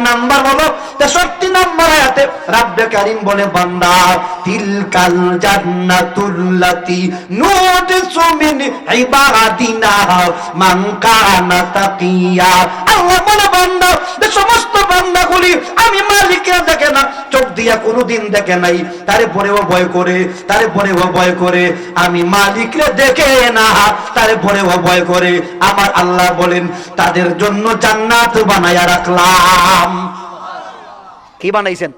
Number হলো 63 নম্বর আয়াতে রব্বে কারীম বলে বান্দা তিলকাল জান্নাতুল্লাতি নুরসু মিন ইবাদিনা মান কানা তাকিয়া। আল্লাহ বলে বান্দা যে সমস্ত বান্দাগুলি আমি মালিককে দেখে না, চোখ দিয়া কোনোদিন দেখে নাই, তারপরেও ভয় করে, তারপরেও ভয় করে, আমি মালিককে দেখে না, তারপরেও ভয় করে। আমার আল্লাহ বলেন তাদের জন্য জান্নাত বানায়া রাখলাম। কি বানাইছেন?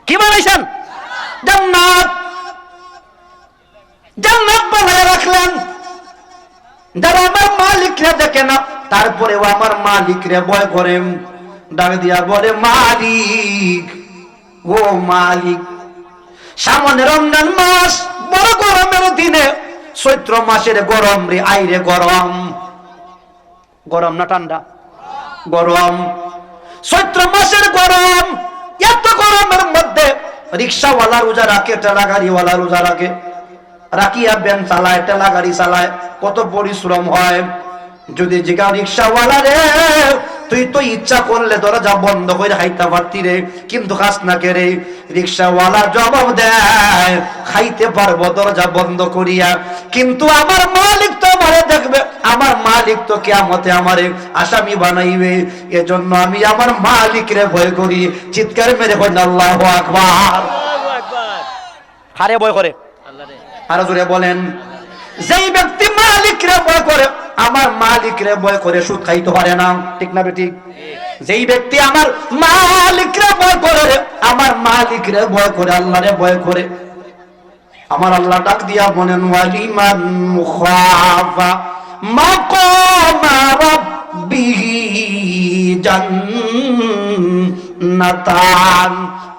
কি বানাইছেন? জান্নাত। জান্নাত বানায়া রাখলেন। যারা আমার মালিককে দেখে না, তারপরেও আমার মালিকরে ভয় করে, ডাক দিয়া বলে মালিক, ও মালিক। সামনে রমজান মাস, বড় গরমের দিনে, চৈত্র মাসের গরম রে, আইরে গরম। গরম না ঠান্ডা? গরম। চৈত্র মাসের গরম। এত গরমের মধ্যে রিক্সাওয়ালা রোজা রাখে, ঠেলা গাড়িওয়ালা রোজা রাখে, রাখিয়া ভ্যান চালায়, ঠেলা গাড়ি চালায়, কত পরিশ্রম হয়। যদি জিগা রিক্সাওয়ালা রে, তুই তো ইচ্ছা করলে দরজা বন্ধ করে খাইতে পারতি রে, কিন্তু খাস না কে রে? রিক্সাওয়ালা জবাব দেয়, খাইতে পারবো দরজা বন্ধ করিয়া, কিন্তু আমার মালিক তো আমারে দেখবে, আমার মালিক তো কিয়ামতে আমারে আসামি বানাইবে, এজন্য আমি আমার মালিকরে ভয় করি। চিৎকার মেরে বলেন আল্লাহু আকবার। কারে ভয় করে? আরো জোরে বলেন। যেই ব্যক্তি মালিকরে ভয় করে, আমার মালিকরে ভয় করে, সুদ খাইতে পারে না। ঠিক না বেঠিক? যেই ব্যক্তি আমার মালিকরে ভয় করে, আমার মালিকরে ভয় করে, আল্লাহরে ভয় করে, আমার আল্লাহ ডাক দিয়া বলেন ওয়ালিমান খাফা মাকামা রাব্বিহি জান্নাতান।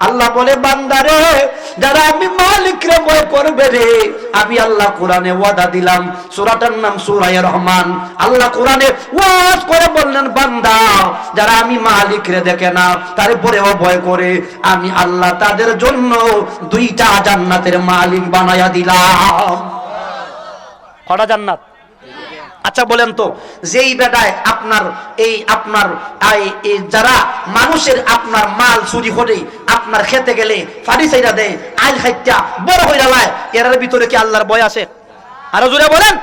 আল্লাহ বলে বান্দারে, যারা আমি মালিকরে ভয় করবে রে, আমি আল্লাহ কোরআনে ওয়াদা দিলাম, সূরাটার নাম সূরা রহমান। আল্লাহ কোরআনে ওয়াজ করে বললেন বান্দা, যারা আমি মালিকরে দেখে না, তারপরেও ভয় করে, আমি আল্লাহ তাদের জন্য 2টা জান্নাতের মালিক বানায়া দিলাম। কটা জান্নাত? আচ্ছা বলেন তো, যেই বেটায় আপনার যারা মানুষের আপনার মাল চুরি করে আপনার খেতে গেলে ফাড়ি চাইরা দেয়, আইল খাইটা বড় হইরা লায়, এর ভিতরে কি আল্লাহর ভয় আছে? আরো জোরে বলেন।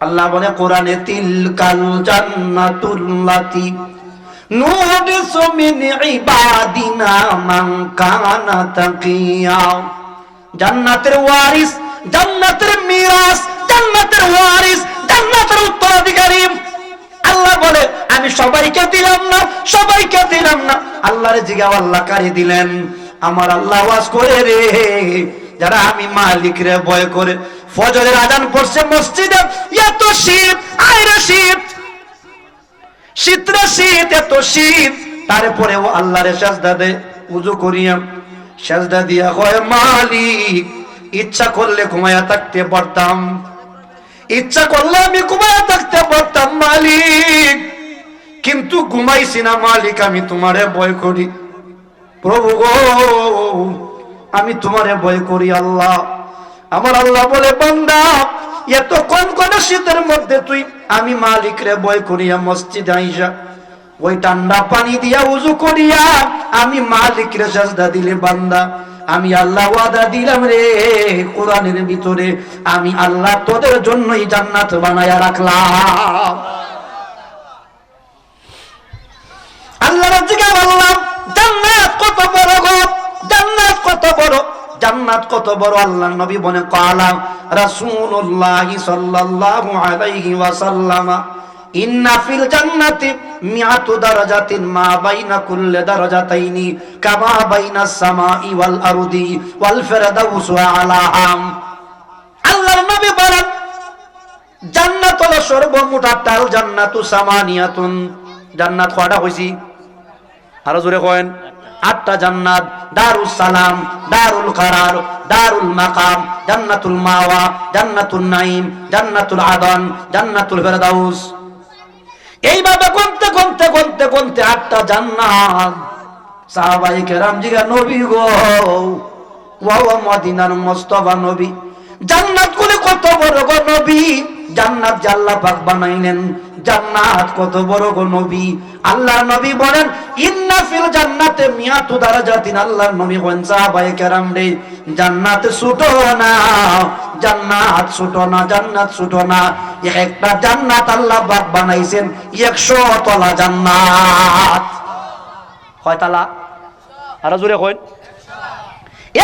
আল্লাহ বলে কোরআনে তিলকাল জান্নাতুল্লাতি নুরসু মিন ইবাদিনা মান কানা তাকিয়া। জান্নাতের ওয়ারিস, জান্নাতের মিরাস, জান্নাতের ওয়ারিস, জান্নাতের উত্তরাধিকারী। আল্লাহ বলে আমি সবাইকে দিলাম না, সবাইকে দিলাম না। আল্লাহর জিগাও আল্লাহ কারে দিলেন? আমার আল্লাহ ওয়াজ করে রে, যারা আমি মালিকরে ভয় করে। ফজরের আজান পড়ছে মসজিদে, এত শীত, আইরে শীত, শীতরে শীত, এত শীত, তারপরেও আল্লাহরে সাজদা দেয়, ওযু করিয়া সাজদা দিয়া কয় মালিক, ইচ্ছা করলে ঘুমায়া থাকতে পারতাম, ইচ্ছা করলে আমি ঘুমায়া থাকতে পারতাম মালিক, কিন্তু ঘুমাইছি না মালিক, আমি তোমারে ভয় করি। প্রভু গো, আমি তোমারে ভয় করি আল্লাহ। আমার আল্লাহ বলে বান্দা, এত কোন শীতের মধ্যে তুই আমি মালিকরে ভয় করিয়া মসজিদে আইসা ওই ঠান্ডা পানি দিয়া ওযু করিয়া আমি মালিকরে সাজদা দিলে বান্দা, আমি আল্লাহ ওয়াদা দিলাম রে কোরআনের ভিতরে, আমি আল্লাহ তোদের জন্যই জান্নাত বানায়া রাখলাম। আল্লাহ রাজ্যকে বললাম জান্নাত কত বড় গো, জান্নাত কত বড়, জান্নাত কত বড়। আল্লাহর নবী বলেন ক্বালা রাসূলুল্লাহ সাল্লাল্লাহু আলাইহি ওয়াসাল্লাম ইন্না ফিল জান্নাতি মিআতু দারাজাতিন মা বাইনা কুল্লি দারাজাতাইনি কামা বাইনাস সামাই ওয়াল আরদি ওয়াল ফিরদাউসু আলাহাম। আল্লাহর নবী বলেন জান্নাত হলো সর্বমোট 8টা, জান্নাতু সামানিয়াতুন। জান্নাত কয়টা হইছি? আরো জোরে কয়েন। 8টা জান্নাত, দারুস সালাম, দারুল কারার, দারুল মাকাম, জান্নাতুল মাওয়া, জান্নাতুল নাঈম, জান্নাতুল আদন, জান্নাতুল ফিরদাউস। এইভাবে গুনতে গুনতে গুনতে গুনতে 8টা জান্নাত। সাহাবায়ে কেরাম জিগা নবী গো, ওয়া মদিনার মুস্তাফা নবী, জান্নাত গুলো কত বড় গো নবী। জান্নাত যে আল্লাহ পাক বানাইলেন, জান্নাত কত বড় গো নবী। আল্লাহর নবী বলেন ইন্না ফিল জান্নাতে মিয়াতু দারাজাতিন। আল্লাহর নবী বলেন সাহাবায়ে কেরাম রে, জান্নাত ছোট না, জান্নাত ছোট না, জান্নাত ছোট না। একটা জান্নাত আল্লাহ পাক বানাইছেন 100 তলা জান্নাত। কয় তলা? আর জোরে কই।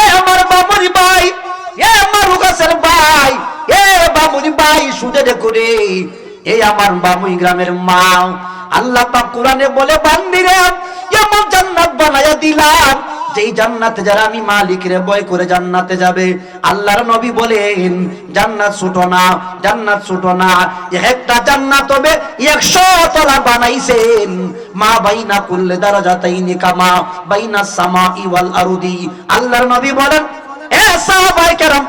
এ আমার বাবুরি ভাই, এ আমার রুগাসের ভাই, এ বাবুরি ভাই শুনে দেখো রে, এই আমার বাবুই গ্রামের মা, আল্লাহ পাক কোরআনে বলে বান্দিরা এমন জান্নাত বানায়া দিলাম যেই জান্নাতে যারা আমি মালিকের ভয় করে জান্নাতে যাবে। আল্লাহর নবী বলেন জান্নাত ছোট না, জান্নাত ছোট না। একটা জান্নাত হবে 100 তলা বানাইছেন। মা বাইনা কুল্লে দারাজাতাইনি কামা বাইনা সামাই ওয়াল আরদি। আল্লাহর নবী বলেন এ সাহাবায়ে কেরাম,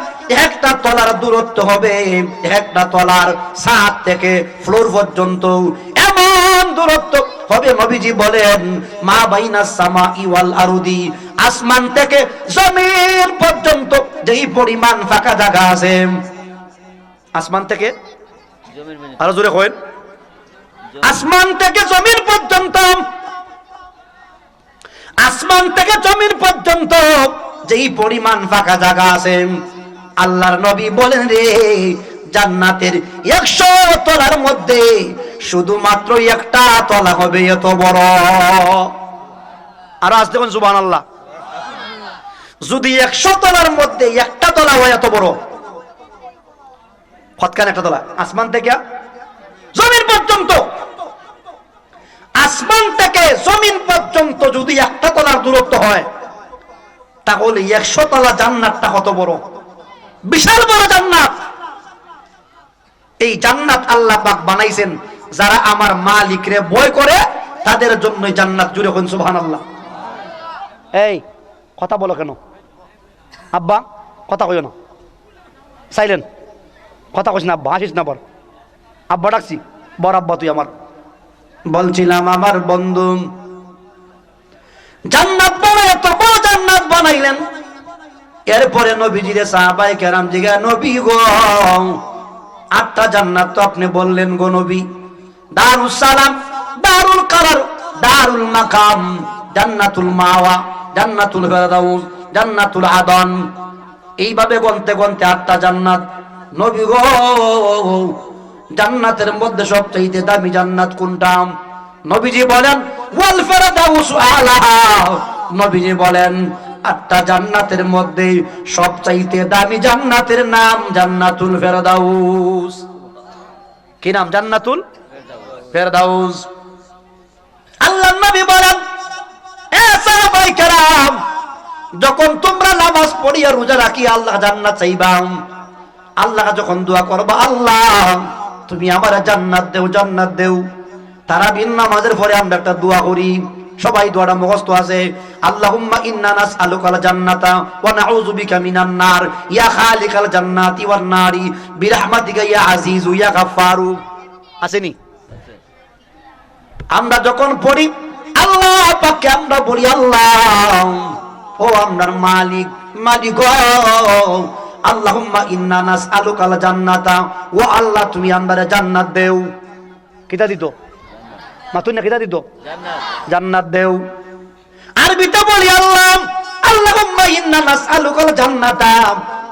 একটা তলার দূরত্ব হবে, একটা তলার ছাদ থেকে ফ্লোর পর্যন্ত এমন দূরত্ব হবে, নবীজি বলেন মা বাইনা সামাই ওয়াল আরদি, আসমান থেকে জমিন পর্যন্ত যেই পরিমাণ ফাঁকা জায়গা আছে, আসমান থেকে আরো জোরে কইন, আসমান থেকে জমিন পর্যন্ত, আসমান থেকে জমিন পর্যন্ত যেই পরিমাণ ফাঁকা জায়গা আছে, আল্লাহর নবী বলেন রে জান্নাতের 100 তলার মধ্যে শুধুমাত্র একটা তলা হবে এত বড়। আর আজ দেখুন সুবহানাল্লাহ, যদি 100 তলার মধ্যে একটা তলা হয় এত বড়, কতখান একটা তলা? আসমান থেকে জমিন পর্যন্ত, আসমান থেকে জমিন পর্যন্ত যদি একটা তলার দূরত্ব হয়, তাহলে 100 তলা জান্নাতটা কত বড়, বিশাল বড় জান্নাত। এই জান্নাত আল্লাহ পাক বানাইছেন যারা আমার মালিকরে ভয় করে, তাদের জন্য জান্নাত। জুড়ে কোন সুবহানাল্লাহ। এই কথা বলো কেন আব্বা? কথা কইও না, সাইলেন্ট, কথা কইস না আব্বা, হাসিস না। বর আব্বা ডাকছি, বর আব্বা তুই আমার। বলছিলাম আমার বন্ধু জান্নাত বানায়, এত বড় জান্নাত বানাইলেন। এরপরে নবীজিরে সাহাবায়ে কেরাম জিগা, নবী গো 8টা জান্নাত তো আপনি বললেন গো নবী, দারুস সালাম, দারুল কারার, দারুল মাকাম, জান্নাতুল মাওয়া, জান্নাতুল ফেরদাউস, জান্নাতুল আদন, এইভাবে গনতে গনতে 8টা জান্নাত। নবী গো জান্নাতের মধ্যে সবচেয়ে দামি জান্নাত কোনটা? নবীজি বলেন ওয়াল ফেরদাউস আলাহা। নবীজি বলেন 8টা জান্নাতের মধ্যে সবচাইতে দামি জান্নাতের নাম জান্নাতুল ফেরদাউস। কি নাম? জান্নাতুল ফেরদাউস। আল্লাহর নবী বলেন এ সাহাবায়ে কেরাম, যখন তোমরা নামাজ পড়িয়া রোজা রাখি আল্লাহ জান্নাত চাইবা, আল্লাহ যখন দোয়া করবা আল্লাহ তুমি আমার জান্নাত দেও, জান্নাত দেও, তারাবির নামাজের পরে আমরা একটা দোয়া করি, সবাই দোয়াটা মুখস্থ আছে, আল্লাহুম্মা ইন্না নাসআলুকাল জান্নাতা ওয়া নাউযু বিকা মিনান নার ইয়া খালিকাল জান্নাতি ওয়ান নারি বিরহমাতিকা ইয়া আজিজু ইয়া গাফফারু। আসেনি? আমরা যখন পড়ি আল্লাহ পাককে আমরা বলি আল্লাহ ও আমরার মালিক, মালিক আল্লাহুম্মা ইন্না নাসআলুকাল জান্নাতা, ও আল্লাহ তুমি আমারে জান্নাত দেও। কিতা দিত? মাতুন না কিতা দিত? জান্নাত, জান্নাত দেও। আরবিতে বলি আল্লাহ আল্লাহুম্মা ইন্না নাসআলুকাল জান্নাতা,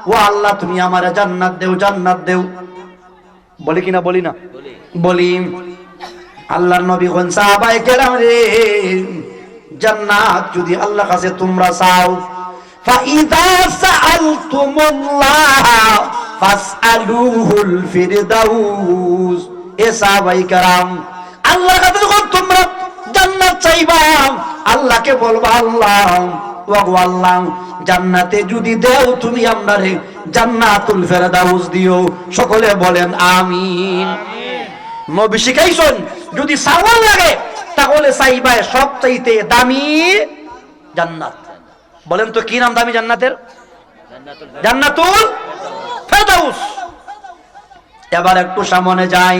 ও আল্লাহ তুমি আমারে জান্নাত দেও, জান্নাত দেও। বলি কিনা? বলি না? বলি। আল্লাহর নবী কোন সাহাবায়ে কেরাম রে, জান্নাত যদি আল্লাহর কাছে তোমরা চাও, ফাইদা সাআলতুমুল্লাহ ফাসআলুহুল ফিরদাউস। এ সাহাবায়ে কেরাম, আল্লাহর কাছে যখন তোমরা জান্নাত চাইবা, আল্লাহকে বলবা আল্লাহ ওগো আল্লাহ জান্নাতে যদি দেও তুমি আমারে জান্নাতুল ফেরদাউস দিও। সকলে বলেন আমিন। নবী শিখাইছেন যদি চাওয়ার লাগে তাহলে চাইবা সবচাইতে দামি জান্নাত। বলেন তো কি নাম দামি জান্নাতের? জান্নাতুল ফেরদাউস। এবার একটু সামনে যাই,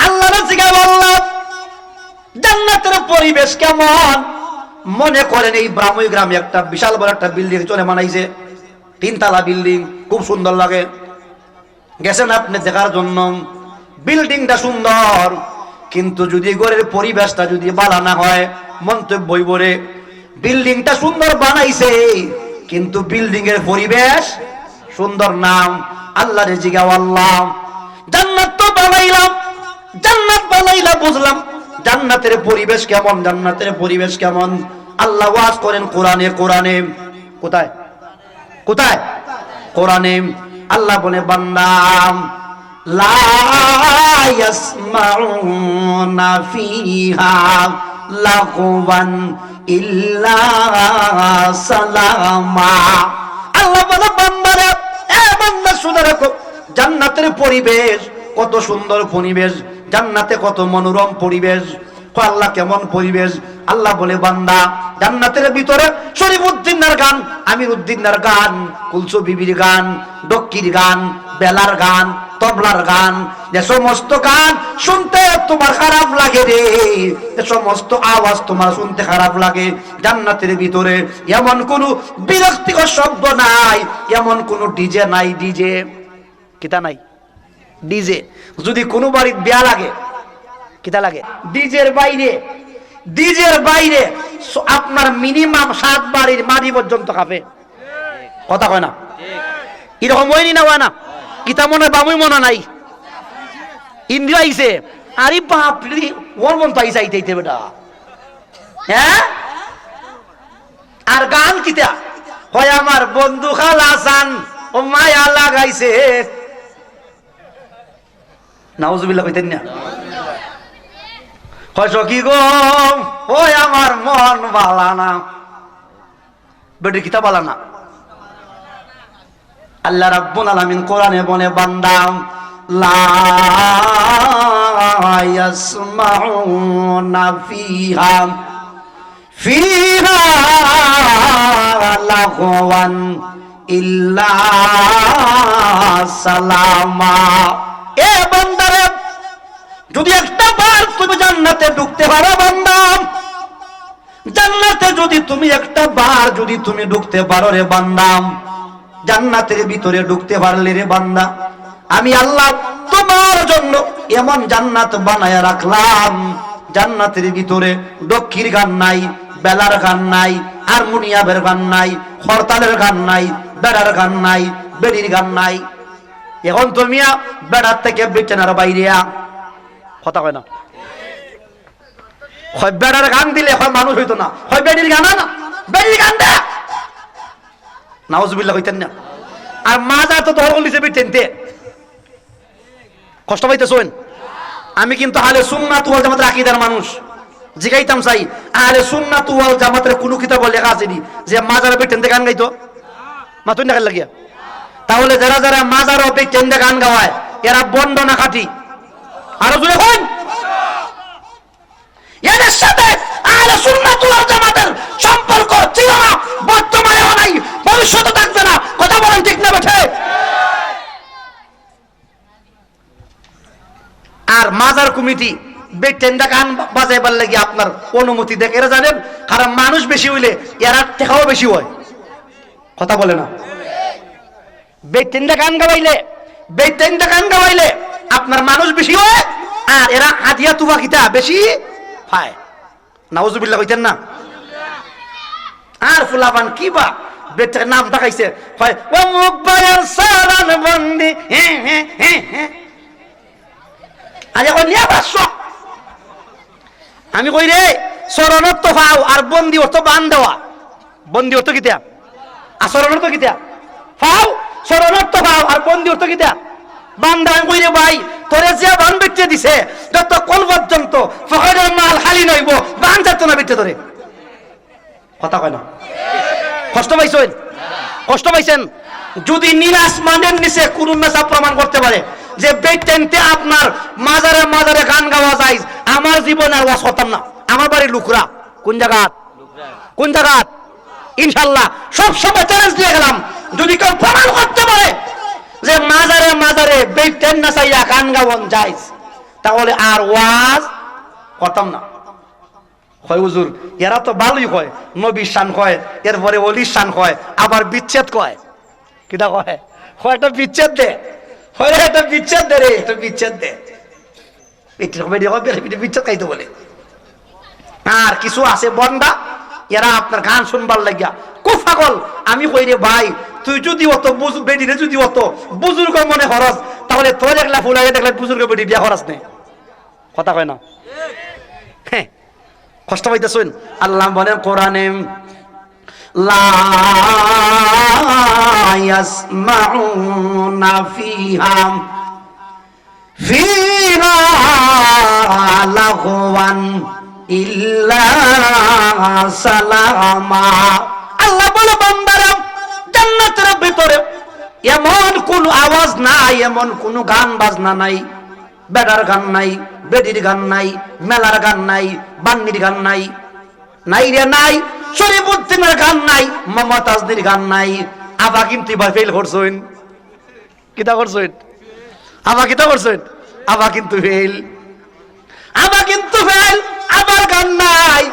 আল্লাহর জিজ্ঞাসা বললাম জান্নাতের পরিবেশ কেমন? মনে করেন এই ব্রাহ্মী গ্রামে একটা বিশাল বড় একটা বিল্ডিং চলে বানাইছে, 3 তলা বিল্ডিং, খুব সুন্দর লাগে। গেছেন আপনি দেখার জন্য, বিল্ডিংটা সুন্দর, কিন্তু যদি ঘরের পরিবেশটা যদি ভালো না হয়, মন্তব্য বলে বিল্ডিংটা সুন্দর বানাইছে কিন্তু বিল্ডিং এর পরিবেশ সুন্দর নাম। আল্লাহরে জিগাও, আল্লাহ জান্নাত তো বানাইলাম, জান্নাত বানাইলা বুঝলাম, জান্নাতের পরিবেশ কেমন, জান্নাতের পরিবেশ কেমন? আল্লাহ ওয়াজ করেন কোরআনে, কোরআনে কোথায় কোথায়? কোরআনে আল্লাহ বলে, বান্দা লা ইয়াসমাউনা ফিহা লাগওয়ান ইল্লা সালামা। আল্লাহ বলে, বান্দারে, এ বান্দা শুনে রাখো, জান্নাতের পরিবেশ কত সুন্দর পরিবেশ, জান্নাতে কত মনোরম পরিবেশ। আল্লাহ কেমন পরিবেশ? আল্লাহ বলে, বান্দা জান্নাতের ভিতরে শরীফ উদ্দিনের গান, আমির উদ্দিনের গান, কুলসু বিবির গান, ডক্কির গান, বেলার গান, তবলার গান, যে সমস্ত গান শুনতে তোমার খারাপ লাগে রে, যে সমস্ত আওয়াজ তোমার শুনতে খারাপ লাগে, জান্নাতের ভিতরে এমন কোন বিরক্তিকর শব্দ নাই, এমন কোন ডিজে নাই, ডিজে কিতা নাই, ডিজে। যদি কোনো বাড়ির বিয়া লাগে, কিতা লাগে? ডিজের বাইরে, ডিজের বাইরে আপনার মিনিমাম 7 বাড়ির মাটি পর্যন্ত কাঁপে। কথা কয় না? এরকম হয়নি না, হয় না? কিতা মনে বামুই মনে নাই, ইন্দ্রিয়া আইছে, আরে বাপরে ওর মন তো আইসা আইতে বেটা, হ্যাঁ। আর গান কিতা হয়? আমার বন্ধু খালাসান ও মায়া লাগাইছে, নাউজুবিল্লাহ কইতেন না? কি গো, ওই আমার মন বালা না, বেটি কিতা বালা না। আল্লাহ রাব্বুল আলামিন কোরআনে বলে, বান্দা লা ইয়াসমাউনা ফিহা ফিহা লাগওয়ান ইল্লা সালামা। এ বান্দারে, যদি একটা বার তুমি জান্নাতে ঢুকতে পারো বান্দা, জান্নাতে যদি তুমি একটা বার যদি তুমি ঢুকতে পারো রে বান্দা, জান্নাতের ভিতরে ঢুকতে পারলে রে বান্দা, আমি আল্লাহ তোমার জন্য এমন জান্নাত বানায়া রাখলাম, জান্নাতের ভিতরে ডক্কির গান নাই, বেলার গান নাই, হারমোনিয়ামের গান নাই, হরতালের গান নাই, বেড়ার গান নাই, বেড়ির গান নাই। এখন তুমি বেড়ার থেকে বিছানার বাইরে, কথা কয় না? হয় বেড়ার গান দিলে হয় মানুষ হইতো না, হয় বেড়ির গান না, বেড়ির গান দে, নাউজুবিল্লাহ কইতেন না? আর মাজা তো ধর লিছে বিটেনতে কষ্ট পাইতেছেন। আমি কিন্তু আহলে সুন্নাত ওয়াল জামাতের আকীদার মানুষ, জিগাইতাম চাই, আহলে সুন্নাত ওয়াল জামাতের কোন কিতাব লেখা আছে নি যে মাজার বিটেনতে গান গাইতো? মাতুন না লাগিয়া। তাহলে যারা যারা মাজার বিটেনতে গান গাওয়ায় এরা বন্ড না খাঁটি? আরো জোরে কোন? এদের সাথে আহলে সুন্নাত ওয়াল জামাতের সম্পর্ক ছিল না, বর্তমানেও নাই, ভবিষ্যতে থাকবে না। কথা বলেন ঠিক না বেঠে? আর মাজার কমিটি বেটেন্ডা গান বাজাইবার লাগি আপনার অনুমতি দেখে এরা জানেন, কারণ মানুষ বেশি হইলে এরা টেকাও বেশি হয়। কথা বলে না? বেটেন্ডা গান গাওয়াইলে, বেটেন্ডা গান গাওয়াইলে আপনার মানুষ বেশি হয়, আর এরা হাদিয়া তুবা কিতা বেশি পায়। নাউজুবিল্লাহ কইতেন না? আর ফুলাবান কি বা বেটার নাম দেখাইছে, হয় ও মুকবায়ার সারান বন্দি, হ্যাঁ হ্যাঁ হ্যাঁ হ্যাঁ। আজ এখন নিয়ে বাস, আমি কই রে চরণত তো পাও আর বন্দি অর্থ বান দেওয়া, বন্দি অর্থ কিতা, আচরণ অর্থ কিতা পাও, চরণত তো পাও আর বন্দি অর্থ কিতা বান দেওয়া। আমি কই রে ভাই, তোরে যে বান বেচে দিছে যত কোন পর্যন্ত ফখরের মাল খালি নইব, বান যাত না বেচে ধরে। কথা কয় না? কষ্ট পাইছেন? কষ্ট পাইছেন? যদি নীল আসমানের নিচে কোন মেসা প্রমাণ করতে পারে যে বেটেনতে আপনার মাজারে মাজারে গান গাওয়া যায়, আমার জীবনে আর ওয়াজ করতাম না। আমার বাড়ির লোকরা কোন জায়গাত, কোন জায়গাত, ইনশাল্লাহ সব সময় চ্যালেঞ্জ দিয়ে গেলাম, যদি কেউ প্রমাণ করতে পারে যে মাজারে মাজারে বেটেন না চাইয়া গান গাওয়ান যায়, তাহলে আর ওয়াজ করতাম না। হয় হুজুর এরা তো ভালোই কয়, নবীর শান কয়, এরপরে অলির শান কয়, আবার বিচ্ছেদ কয়। কিটা কয়? একটা বিচ্ছেদ দে, হয় একটা বিচ্ছেদ দে রে, একটা বিচ্ছেদ দে। বিচ্ছেদ খাইতে বলে। আর কিছু আছে বন্ডা, এরা আপনার গান শুনবার লাগিয়া খুব পাগল। আমি কই রে ভাই, তুই যদি অত বেডিরে যদি অত বুজুর্গ মনে হরস, তাহলে তোর একলা ফুলাগে দেখলে বুজুর্গ বেডি বিয়া হরস নেই। কথা কয় না? হ্যাঁ, কষ্ট পাইতেছেন। আল্লাহ বলেন কোরআনে, লা ইয়াসমাউনা ফিহা লাগওয়ান ইল্লা সালামা। আল্লাহ বলে বান্দারা, জান্নাতের ভিতরে এমন কোন আওয়াজ নাই, এমন কোন গান বাজনা নাই, বেড়ার গান নাই, বেডির গান নাই, মেলার গান নাই, বান্নির গান নাই, নাই রে নাই, শরীফুদ্দিনের গান নাই, মমতাজদের গান নাই। আবা কিন্তু ভাই ফেল করছেন, কিতা করছেন? আবা কিতা করছেন? আবা কিন্তু ফেল, আবা কিন্তু ফেল। আবার গান নাই,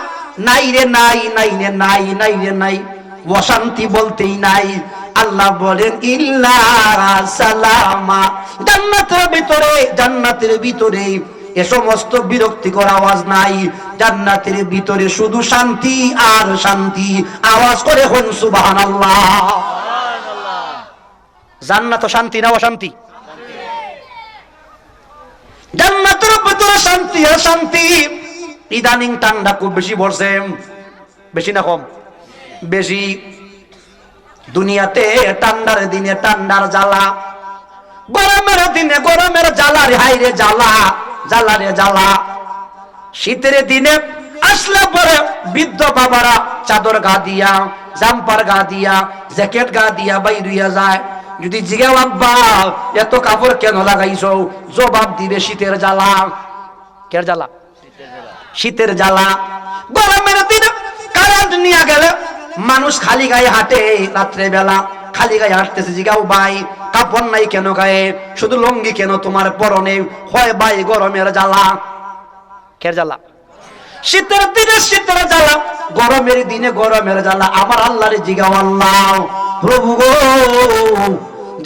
নাই রে নাই, নাই রে নাই, নাই রে নাই, অশান্তি বলতেই নাই। আল্লাহ বলেন ইল্লা সালামা। জান্নাতের ভিতরে, জান্নাতের ভিতরে এ সমস্ত বিরক্তিকর আওয়াজ নাই। জান্নাতের ভিতরে শুধু শান্তি আর শান্তি। আওয়াজ করে হন সুবহানাল্লাহ। জান্নাত শান্তি না অশান্তি? জান্নাতের ভিতরে শান্তি আর শান্তি। ইদানিং ঠান্ডা খুব বেশি পড়ছে, বেশি না কম? বেশি। দুনিয়াতে ঠান্ডার দিনে ঠান্ডার জ্বালা, গরমের দিনে গরমের জ্বালা রে হাই রে জ্বালা, জ্বালা রে জ্বালা। শীতের দিনে আসলে পরে বৃদ্ধ বাবারা চাদর গা দিয়া, জাম্পার গা দিয়া, জ্যাকেট গা দিয়া বাইরিয়া যায়। যদি জিজ্ঞাও আব্বা এত কাপড় কেন লাগাইছো, জবাব দিবে শীতের জ্বালা। কের জ্বালা? শীতের জ্বালা। গরমের দিনে কারেন্ট নিয়ে গেলে মানুষ খালি গায়ে হাঁটে, রাত্রে বেলা খালি গায়ে হাঁটতেছে। জিগাও ভাই কাপড় নাই কেন গায়ে, শুধু লঙ্গি কেন তোমার পরনে? হয় ভাই গরমের জ্বালা। কের জ্বালা? শীতের দিনে শীতের জ্বালা, গরমের দিনে গরমের জ্বালা। আমার আল্লাহরে জিগাও, আল্লাহ প্রভু গো,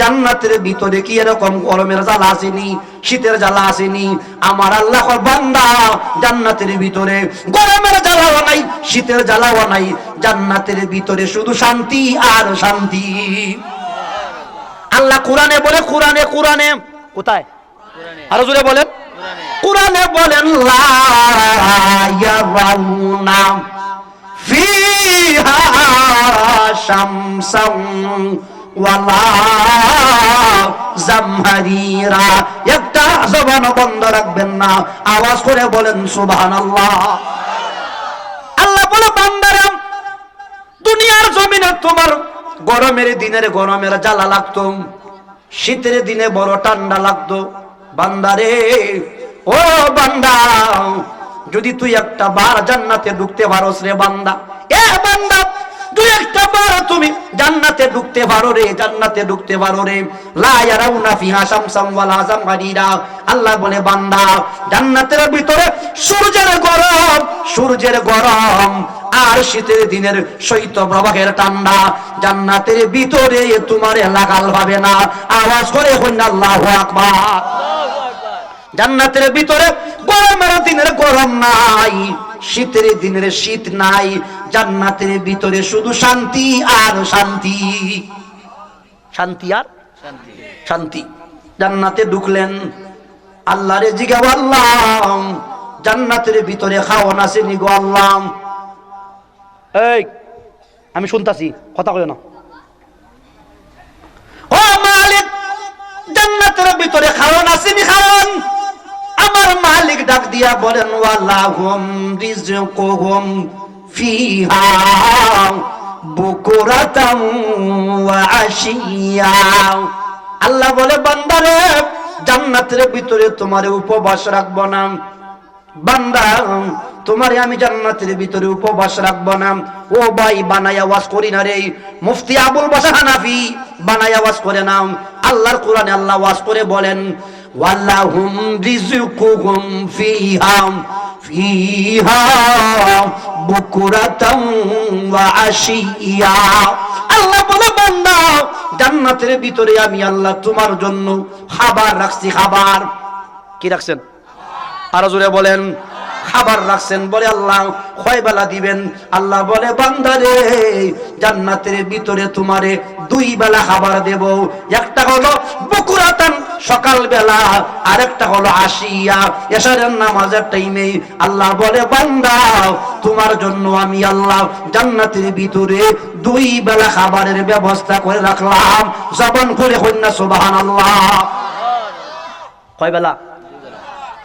জান্নাতের ভিতরে কি এরকম গরমের জ্বালা আসেনি, শীতের জ্বালা আসেনি? আমার আল্লাহ বান্দা, জান্নাতের ভিতরে গরমের জ্বালাও নাই, শীতের জ্বালাও নাই। জান্নাতের ভিতরে শুধু শান্তি আর শান্তি। আল্লাহ কোরআনে বলে, কোরআনে, কোরআনে কোথায়? আরো জোরে বলেন। কোরআনে বলেন লা ইয়ারাউনা ফিহা শামসান ওয়ালা জামহারিরা। একটা জবান বন্ধ রাখবেন না, আওয়াজ করে বলেন সুবহানাল্লাহ। আল্লাহ বলে বান্দারা, দুনিয়ার জমিনে তোমার গরমের দিনের গরমের জ্বালা লাগতো, শীতের দিনে বড় ঠান্ডা লাগতো। বান্দারে, ও বান্দা, যদি তুই একটা বার জান্নাতে ঢুকতে পারোস রে বান্দা, এ বান্দা তুই একটা বার তুমি জান্নাতে ঢুকতে পারো রে, জান্নাতে ঢুকতে পারো রে। লা ইয়ারাউনা ফিহা শামসান ওয়ালা জামহারিরা। আল্লাহ বলে বান্দা, জান্নাতের ভিতরে সূর্যের গরম, সূর্যের গরম আর শীতের দিনের শৈত্য প্রবাহের ঠান্ডা জান্নাতের ভিতরে তোমার লাগাল হবে না। আওয়াজ করে হইন আল্লাহু আকবার। জান্নাতের ভিতরে গরমের দিনের গরম নাই, শীতের দিনের শীত নাই। জান্নাতের ভিতরে শুধু শান্তি আর শান্তি, শান্তি আর শান্তি। জান্নাতে ঢুকলেন, আল্লাহরে জিজ্ঞাসা, আল্লাহ জান্নাতের ভিতরে খাওয়ান আসেনি গো আল্লাহ? এই আমি শুনতাছি, কথা কই না। ও মালিক, জান্নাতের ভিতরে খাওয়ান আসেনি? খাওয়ান। আমার মালিক ডাক দিয়া বলেন, ওয়ালাহুম রিজকুহুম ফিহা বুকুরাতাম ওয়া আশিয়া। আল্লাহ বলে বান্দারে, জান্নাতের ভিতরে তোমারে উপবাস রাখবো না। বান্দা, তোমারে আমি জান্নাতের ভিতরে উপবাস রাখবো না। ও ভাই বানাই আওয়াজ করি না রে। মুফতি আবুল বাশার হানাফি বানাই আওয়াজ করে না। আল্লাহর কোরআনে আল্লাহ আওয়াজ করে বলেন, ওয়ালাহুম রিজকুহুম ফিহা ফিহা বুকুরাতাম ওয়া আশিয়া। আল্লাহ বলে বান্দা, জান্নাতের ভিতরে আমি আল্লাহ তোমার জন্য খাবার রাখছি। খাবার কি রাখছেন? আর জোরে বলেন। খাবার রাখছেন, বলে আল্লাহ কয় বেলা দিবেন? আল্লাহ বলে বান্দারে জান্নাতের ভিতরে তোমারে 2 বেলা খাবার দেব। একটা হলো বুকুরাতান সকাল বেলা, আরেকটা হলো আশিয়া এশারের নামাজের টাইমে। আল্লাহ বলে বান্দা তোমার জন্য আমি আল্লাহ জান্নাতের ভিতরে 2 বেলা খাবারের ব্যবস্থা করে রাখলাম। জবান করে কইনা সুবহানাল্লাহ। কয় বেলা?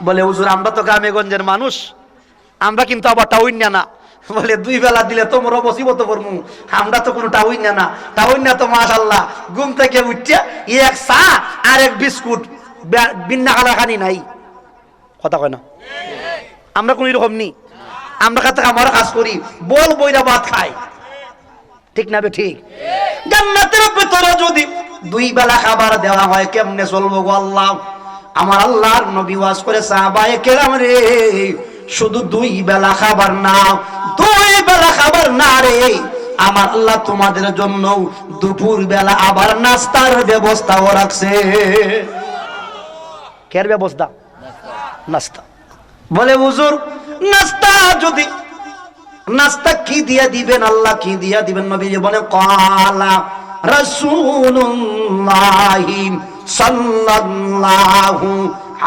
বলে হুজুর আমরা তো গ্রামে গঞ্জের মানুষ, আমরা কিন্তু আবার টাউইনা না। বলে 2 বেলা দিলে তোমরা মুসিবত পড়মু, আমরা তো কোনো টাউইনা না। টাউইনা তো মাশাআল্লাহ ঘুম থেকে উঠছে এক চা আর এক বিস্কুট, বিন্না খালাখানি নাই। কথা কয় না? আমরা কোন এরকম নি। আমরা আমরা কাজ করি, বল বইরা ভাত খাই, ঠিক না বে ঠিক? জান্নাতের ভিতরে যদি 2 বেলা খাবার দেওয়া হয় কেমনে চলবো গো আল্লাহ? আমার আল্লাহর নবী ওয়াজ করে সাহাবায়ে কেরাম রে, শুধু 2 বেলা খাবার না, 2 বেলা খাবার না রে, আমার আল্লাহ তোমাদের জন্য দুপুর বেলা আবার নাস্তার ব্যবস্থাও রাখছে। কের ব্যবস্থা? নাস্তা। বলে হুজুর নাস্তা যদি, নাস্তা কি দিয়া দিবেন? আল্লাহ কি দিয়া দিবেন? নবী বলে ক্বালা রাসূলুল্লাহি সাল্লাল্লাহু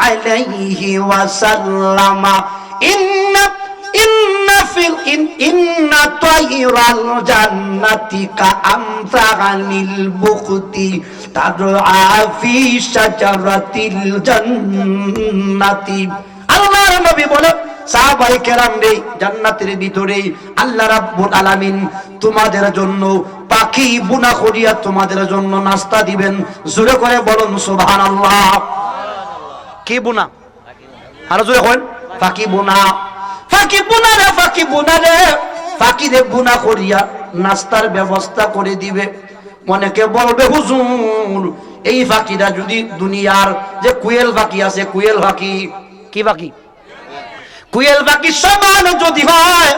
আলাইহি ওয়াসাল্লাম ইন্না তায়রাল জান্নাতি কাআমসালিল বুখতি তাদআ ফি শাজারাতিল জান্নাতি। আল্লাহর নবী বলে সাহাবায়ে কেরাম রে, জান্নাতের ভিতরে আল্লাহ রাব্বুল আলামিন তোমাদের জন্য পাখি বুনা করিয়া তোমাদের জন্য নাস্তা দিবেন। জোরে করে বলুন সুবহানাল্লাহ। কি বুনা? আর জোরে করেন পাখি বুনা। পাখি বুনা রে, পাখি বুনা রে, পাখি রে বুনা করিয়া নাস্তার ব্যবস্থা করে দিবে। অনেকে বলবে হুজুর এই পাখিটা যদি দুনিয়ার যে কুয়েল পাখি আছে, কুয়েল পাখি, কি পাখি? কুয়েল পাখি সমান যদি হয়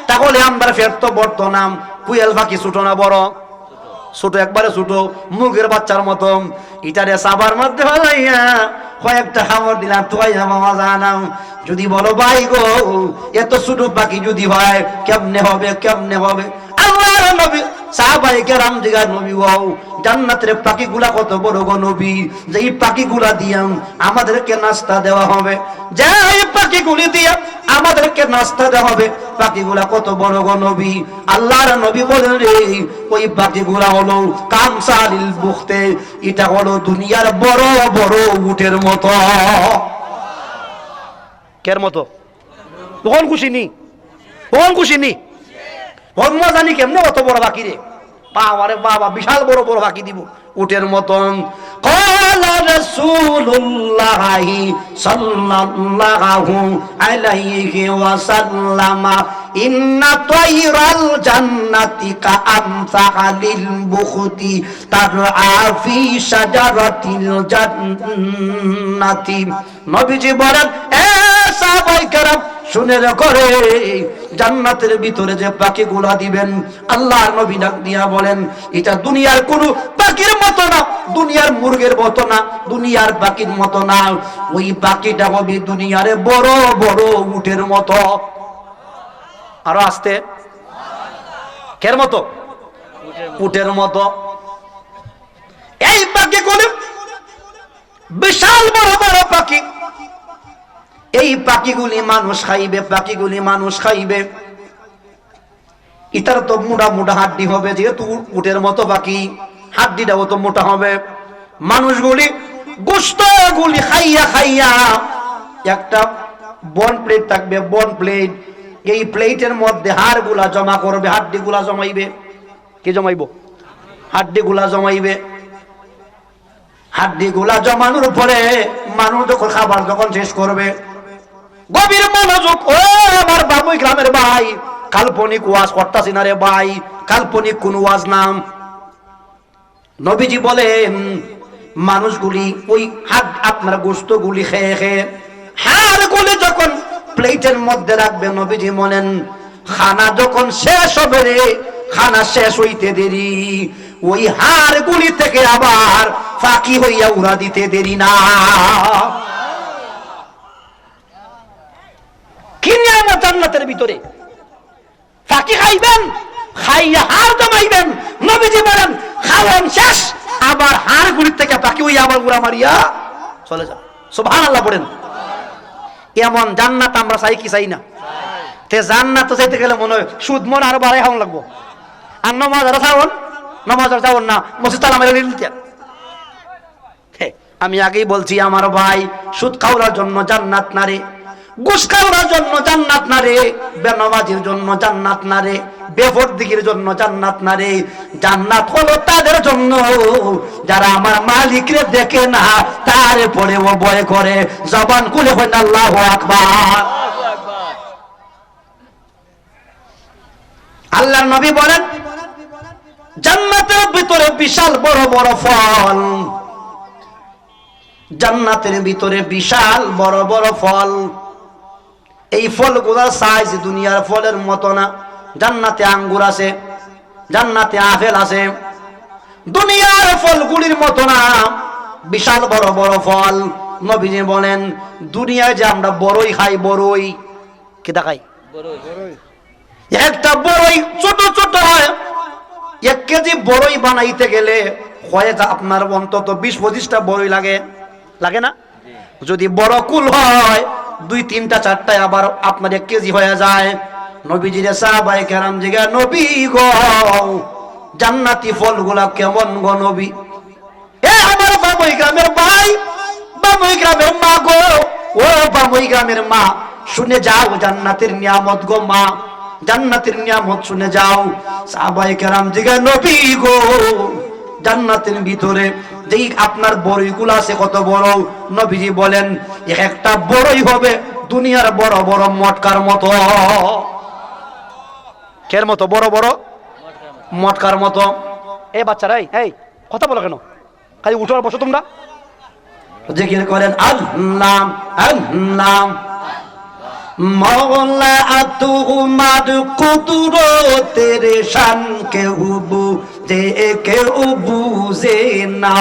তাহলে আমরা ফের তো বর্ত নাম। কুয়েল পাখি ছোট না বড়? ছোট, একবারে ছোট, মুগের বাচ্চার মতন। ইটারে সাবার মধ্যে ফেলাইয়া কয়েকটা খাবার দিলাম, তুই মামা জানাম। যদি বলো ভাই গো এত ছোট পাখি যদি হয় কেমনে হবে, কেমনে হবে? আল্লাহর নবী সাহাবায়ে কেরাম জিজ্ঞাসা, নবী ওয়াও জান্নাতের পাখিগুলা কত বড় গো নবী, যে এই পাখিগুলা দিয়া আমাদেরকে নাস্তা দেওয়া হবে, যে এই পাখিগুলি দিয়া আমাদেরকে নাস্তা দেওয়া হবে, পাখিগুলা কত বড় গো নবী? আল্লাহর নবী বলেন রে ওই পাখিগুলা হলো কামসালিল বুখতে, এটা হলো দুনিয়ার বড় বড় উটের মতো। কের মতো? কখন খুশি নি, কখন খুশি নি, কখন জানি কেমনে অত বড় পাখি রে, বাবারে বাবা বিশাল বড় বড় পাখি দিব উটের মতন। ক্বালা রাসূলুল্লাহি সাল্লাল্লাহু আলাইহি ওয়াসাল্লাম ইন্না তায়রাল জান্নাতি কাআমসালিল বুখতি তারআ ফি শাজারাতিল জান্নাতি। নবীজি বলেন এ সাহাবায়ে কেরাম শুনে করে জান্নাতের ভিতরে যে পাখিগুলা দিবেন, আল্লাহর নবী ডাক দিয়া বলেন এটা দুনিয়ার কোন পাখির মতো না, দুনিয়ার মুরগের মতো না, দুনিয়ার পাখির মতো না। ওই পাখিটা হবে দুনিয়ারে বড় বড় উটের মতো। আরো আসতে, কের মতো? উটের মতো। এই পাখিগুলো বিশাল বড় বড় পাখি। এই পাখিগুলি মানুষ খাইবে, পাখিগুলি মানুষ খাইবে। ইতার তো মোটা মোটা হাড্ডি হবে, যেহেতু উটের মতো পাখি হাড্ডিটাও তো মোটা হবে। মানুষগুলি গোশত গুলি খাইয়া খাইয়া একটা বন প্লেট থাকবে, বন প্লেট, এই প্লেটের মধ্যে হাড় গুলা জমা করবে, হাড্ডি গুলা জমাইবে। কি জমাইব? হাড্ডি গুলা জমাইবে। হাড্ডি গুলা জমানোর পরে মানুষ যখন খাবার যখন শেষ করবে, গভীর মনোযোগ ও আমার বাবুই গ্রামের ভাই, কাল্পনিক ওয়াজ করতাছি না রে ভাই, কাল্পনিক কোন ওয়াজ নাম। নবীজি বলেন মানুষগুলি ওই হাত আপনার গোশত গুলি খেয়ে খেয়ে হাড় গুলি যখন প্লেটের মধ্যে রাখবে, নবীজি বলেন খানা যখন শেষ হবে রে, খানা শেষ হইতে দেরি, ওই হাড় গুলি থেকে আবার ফাঁকি হইয়া উড়া দিতে দেরি না। জান্নাতের ভিতরে। ফাঁকি খাইবেন, খাইয়া হাড় জমাইবেন। নবীজি বলেন খাওয়ান শেষ, আবার হাড় গুড়ির থেকে পাখি ওই আবার গুড়া মারিয়া চলে যান। সুবহানাল্লাহ পড়েন। এমন জান্নাত আমরা চাই কি চাই না? তে জান্নাত চাইতে গেলে মনে হয় সুদ মন আরো বাড়াই খাওয়ান লাগবো। আর নমাজ আরো চাওন, নমাজ আর চাওন না, মসজিদ তালা মেরে নিতেন। আমি আগেই বলছি আমার ভাই, সুদ খাওয়ার জন্য জান্নাত না রে, ঘুষ খাওয়ার জন্য জান্নাত না রে, বেনামাজির জন্য জান্নাত না রে, বেপরদিগির জন্য জান্নাত না রে। জান্নাত হলো তাদের জন্য যারা আমার মালিকরে দেখে না, তারপরেও ভয় করে। জবান খুলে হয় আল্লাহু আকবার। আল্লাহর নবী বলেন জান্নাতের ভিতরে বিশাল বড় বড় ফল, জান্নাতের ভিতরে বিশাল বড় বড় ফল। এই ফলগুলোর সাইজ দুনিয়ার ফলের মতো না। জান্নাতে আঙ্গুর আছে, জান্নাতে আপেল আছে, দুনিয়ার ফলগুলির মতো না, বিশাল বড় বড় ফল। নবীজি বলেন দুনিয়ায় যে আমরা বড়ই খাই, বড়ই কিটা খাই, একটা বড়ই ছোট ছোট হয়, 1 কেজি বড়ই বানাইতে গেলে হয়তো আপনার অন্তত 20-25টা বড়ই লাগে, লাগে না? যদি বড় কুল হয় 2, 3, 4টায় আবার আপনার 1 কেজি হয়ে যায়। নবীজির সাহাবায়ে কেরাম জিজ্ঞাসা, নবী গো জান্নাতি ফলগুলা কেমন গো নবী? এ আমার বামুই গ্রামের ভাই, বামুই গ্রামের মা গো, ও বামুই গ্রামের মা, শুনে যাও জান্নাতের নিয়ামত গো মা, জান্নাতের নিয়ামত শুনে যাও। সাহাবায়ে কেরাম জিজ্ঞাসা, নবী গো জান্নাতের ভিতরে যেই আপনার বড়ইগুলো আছে কত বড়? নবীজি বলেন একটা বড়ই হবে দুনিয়ার বড় বড় মটকার মতো। কের মতো? বড় বড় মটকার মতো। এই বাচ্চারাই এই কথা বলো কেন? খালি উঠো আর বসো তোমরা। জিকির করেন আল্লাহ আল্লাহ। মওলা তোমার কুদরতের শান কেউ বুঝে কেউ বুঝে না।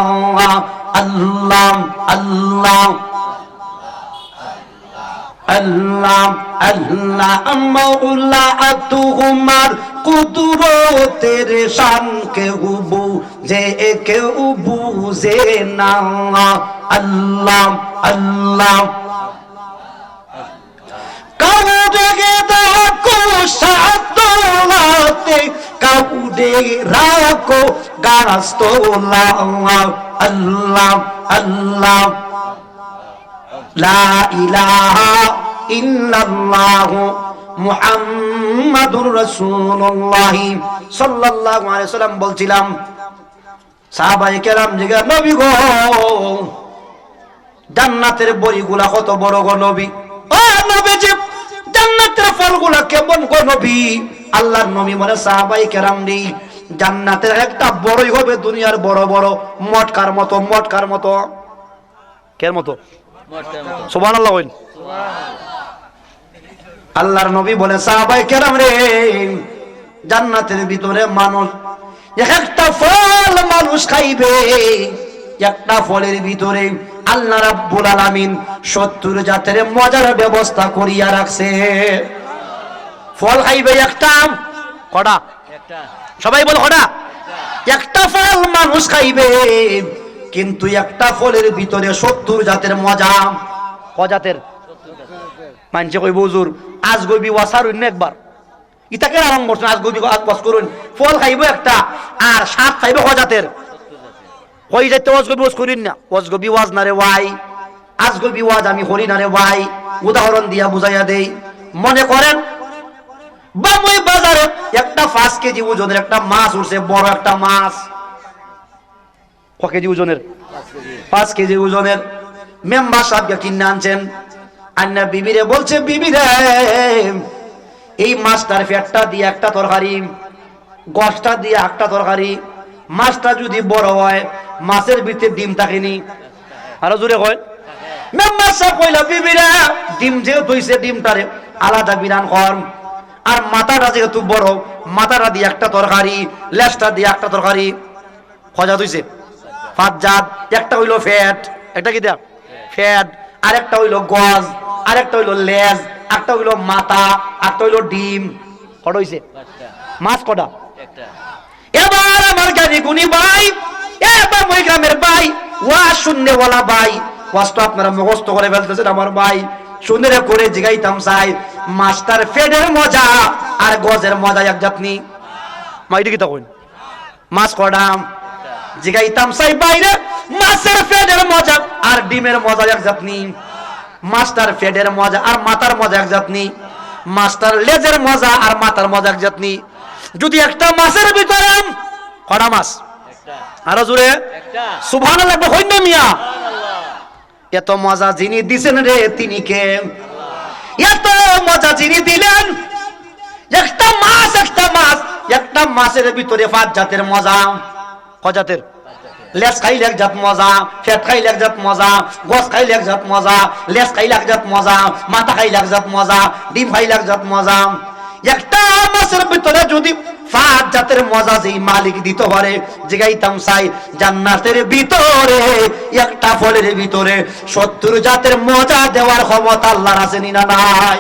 আল্লাহ আল্লাহ আল্লাহ আল্লাহ। মওলা তোমার কুদরতের শান কেউ বুঝে কেউ বুঝে না। আল্লাহ আল্লাহ। কাউরে রাখো সাতলাতে, কাউরে রাখো গাছতলা। আল্লাহ আল্লাহ। লা ইলাহা ইল্লাল্লাহ মুহাম্মাদুর রাসূলুল্লাহ সাল্লাল্লাহু আলাইহি ওয়াসাল্লাম বলছিলাম সাহাবায়ে কেরাম জিজ্ঞাসা, নবী গো জান্নাতের বড়িগুলা কত বড় গো নবী? ও নবীজি জান্নাতের ফলগুলা কেমন গো নবী? আল্লাহর নবী বলে সাহাবায়ে কেরাম রে জান্নাতের একটা বড়ই হবে দুনিয়ার বড় বড় মটকার মতো। মটকার মতো কের মতো? সুবহানাল্লাহ বলেন। আল্লাহর নবী বলে সাহাবায়ে কেরাম রে জান্নাতের ভিতরে মানুষ একটা ফল মানুষ খাইবে, একটা ফলের ভিতরে আল্লাহ রাব্বুল আলামিন 70 জাতের মজার ব্যবস্থা করিয়া রাখছে। ফল খাইবে একটা, কটা? একটা। সবাই বল কটা? একটা ফল মানুষ খাইবে, কিন্তু একটা ফলের ভিতরে 70 জাতের মজা। ক জাতের? মানছে কইব হুজুর আজ গইবি ওয়াসার অন্য একবার ইতাকে আরাম করছেন, আজ গইবি আজ বস করুন। ফল খাইব একটা আর সাত খাইবে ক জাতের? কই যাইতে ওয়াজ গবি ওয়াজ করিন না, ওয়াজ গবি ওয়াজ না রে ভাই, আজ গবি ওয়াজ আমি করি না রে ভাই। উদাহরণ দিয়া বুঝাইয়া দেই। মনে করেন বামুই বাজারে একটা 5 কেজি ওজনের একটা মাছ উঠছে, বড় একটা মাছ। ক কেজি ওজনের? 5 কেজি ওজনের। মেম্বার সাহেবকে কিনে আনছেন, আন্না বিবিরে বলছে, বিবিরে এই মাছটার পেটটা দিয়ে একটা তরকারি, গোশটা দিয়ে একটা তরকারি। মাছটা যদি বড় হয় মাছের ভিতরে ডিম থাকেনি, আরো জোরে কয়। মেম্বার সাহেব কইলা, বিবিরা ডিম যেহেতু হইছে ডিমটারে আলাদা বিরান কর, আর মাথাটা যেহেতু বড় মাথাটা দিয়ে একটা তরকারি, লেজটা দিয়ে একটা তরকারি। খজাত হইছে 5 জাত। একটা হইলো ফ্যাট, একটা কি দেখ ফ্যাট, আরেকটা হইলো গজ, আরেকটা হইলো লেজ, একটা হইলো মাথা, একটা হইলো ডিম। কটা হইছে? মাছ কটা? এবার আমার জ্ঞানী গুণী ভাই, এবার ওই গ্রামের ভাই, ওয়াজ শুননেওয়ালা ভাই, ওয়াজ তো আপনারা মুখস্থ করে ফেলতেছেন আমার ভাই, শুনে করে জিগাইতাম চাই, মাস্টার ফেডের মজা আর গজের মজা এক জাতনি। মাইটি কি তখন মাছ কডাম জিগাইতাম চাই বাইরে, মাছের ফেডের মজা আর ডিমের মজা এক জাতনি, মাস্টার ফেডের মজা আর মাথার মজা এক জাতনি, মাস্টার লেজের মজা আর মাথার মজা এক জাতনি। যদি একটা মাছের ভিতরে কটা মাছ? আরো জোরে সুবহানাল্লাহ হইন না মিয়া। এত মজা যিনি দিছেন রে তিনি কে? এত মজা যিনি দিলেন, একটা মাছ একটা মাছের ভিতরে 5 জাতের মজা। ক জাতের? লেজ খাইলে এক জাত মজা, ফেট খাইলে এক জাত মজা, গোস খাইলে এক জাত মজা, লেজ খাইলে এক জাত মজা, মাথা খাইলে এক জাত মজা, ডিম খাইলে এক জাত মজা। একটা মাছের ভিতরে যদি 5 জাতের মজা যেই মালিক দিতে পারে, জিগাইতাম চাই জান্নাতের ভিতরে একটা ফলের ভিতরে 70 জাতের মজা দেওয়ার ক্ষমতা আল্লাহর আছে না নাই?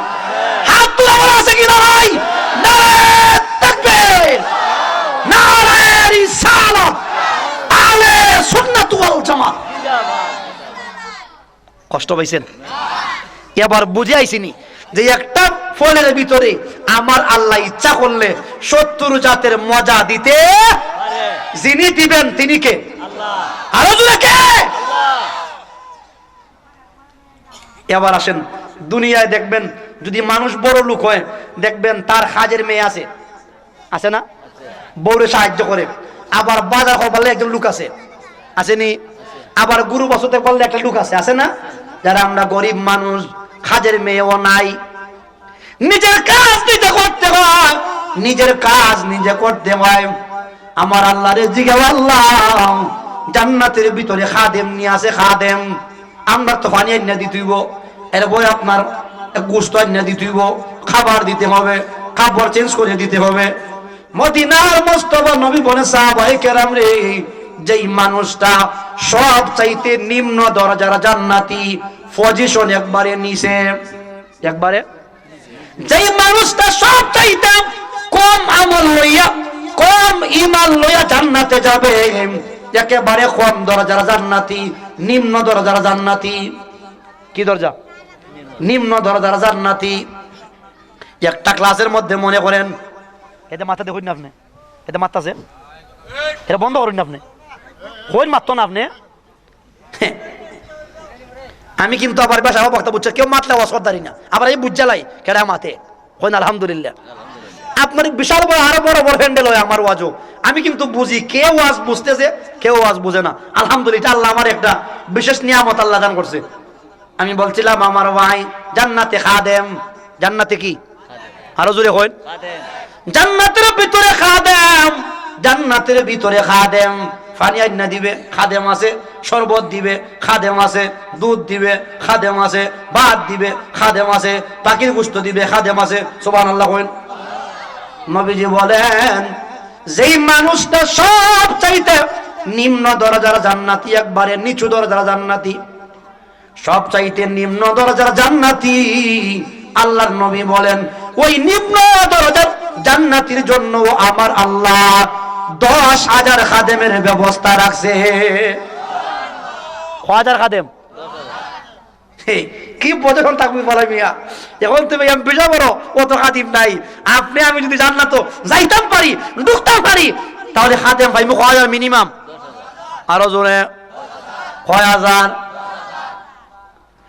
হাত তুলে আছে কি নাই? নারে তাকবীর, নারে রিসালাত, আলে সুন্নাত ওয়াল জামাত। কষ্ট পাইছেন? এবার বুঝে আইছিনি যে একটা ফলের ভিতরে আমার আল্লাহ ইচ্ছা করলে 70 জাতের মজা দিতে যিনি দিবেন তিনি কে? আল্লাহ। আরো জোরে কে? আল্লাহ। এবার আসেন, দুনিয়ায় দেখবেন যদি মানুষ বড় লোক হয়, দেখবেন তার কাজের মেয়ে আছে, আছে না? বউরে সাহায্য করে। আবার বাজার করলে একজন লোক আছে, আসেনি? আবার গুরু বসতে বললে একটা লোক আছে, আছে না? যারা আমরা গরিব মানুষ, কাজের মেয়েও নাই, নিজের কাজ নিজে করতে হয়, নিজের কাজ নিজে করতে হয়। আমার আল্লাহরে জিগাও, আল্লাহ জান্নাতের ভিতরে খাদেম নিয়ে আসে, খাদেম আমরা তো পানি আইনা দিতে হইব, এর বই আপনার গোশত আইনা দিতে হইব, খাবার দিতে হবে, কাপড় চেঞ্জ করে দিতে হবে। মদিনার মুস্তাফা নবী বলে, সাহাবায়ে কেরাম রে, যেই মানুষটা সব চাইতে নিম্ন দরজার জান্নাতি, পজিশন একবারে নিচে, একবারে যেই মানুষটা সব চাইতে কম আমল লইয়া, কম ঈমান লইয়া জান্নাতে যাবে, একেবারে কম দরজার জান্নাতি, নিম্ন দরজার জান্নাতি। কি দরজা? নিম্ন দরজার জান্নাতি। একটা ক্লাসের মধ্যে মনে করেন, এতে মাথা দেখুন না আপনি, এতে মাথা আছে, এটা বন্ধ করুন না আপনি, কইন মারতো না আপনি। আমি কিন্তু আবার বেশ আমার বক্তা বুঝছে, কেউ মাতলে অসরদারি না, আবার এই বুঝালাই কেডা মাতে, কইন আলহামদুলিল্লাহ। আপনার বিশাল বড় আরো বড় বড় হ্যান্ডেল হয় আমার ওয়াজও, আমি কিন্তু বুঝি, কেউ ওয়াজ বুঝতেছে, কেউ ওয়াজ বুঝে না। আলহামদুলিল্লাহ, আল্লাহ আমার একটা বিশেষ নিয়ামত আল্লাহ দান করছে। আমি বলছিলাম আমার ভাই জান্নাতে খাদেম, জান্নাতে কি? আরো জোরে কইন, জান্নাতের ভিতরে খাদেম, জান্নাতের ভিতরে খাদেম। পানি আইনা দিবে, খাদেম আছে, শরবত দিবে, খাদেম আছে, দুধ দিবে, খাদেম আছে, ভাত দিবে, খাদেম আছে, পাখির গোশত দিবে, খাদেম আছে। সুবহানাল্লাহ কইন। নবীজি বলেন, যেই মানুষটা সব চাইতে নিম্ন দরজার জান্নাতি, একবারে নিচু দরজার জান্নাতি, সব চাইতে নিম্ন দরজার জান্নাতি, আল্লাহর নবী বলেন ওই নিম্ন দরজার জান্নাতির জন্য আমার আল্লাহ 10,000 খাদেমের ব্যবস্থা রাখছে। 1000 খাদেম কি পজিশন থাকবে বলে মিয়া? এখন তুমি বিশা বড়, অত খাদিম নাই। আপনি আমি যদি জান্নাত যাইতাম পারি, ঢুকতাম পারি, তাহলে খাদেম পাইবো 1000 মিনিমাম। আরো জোরে 1000।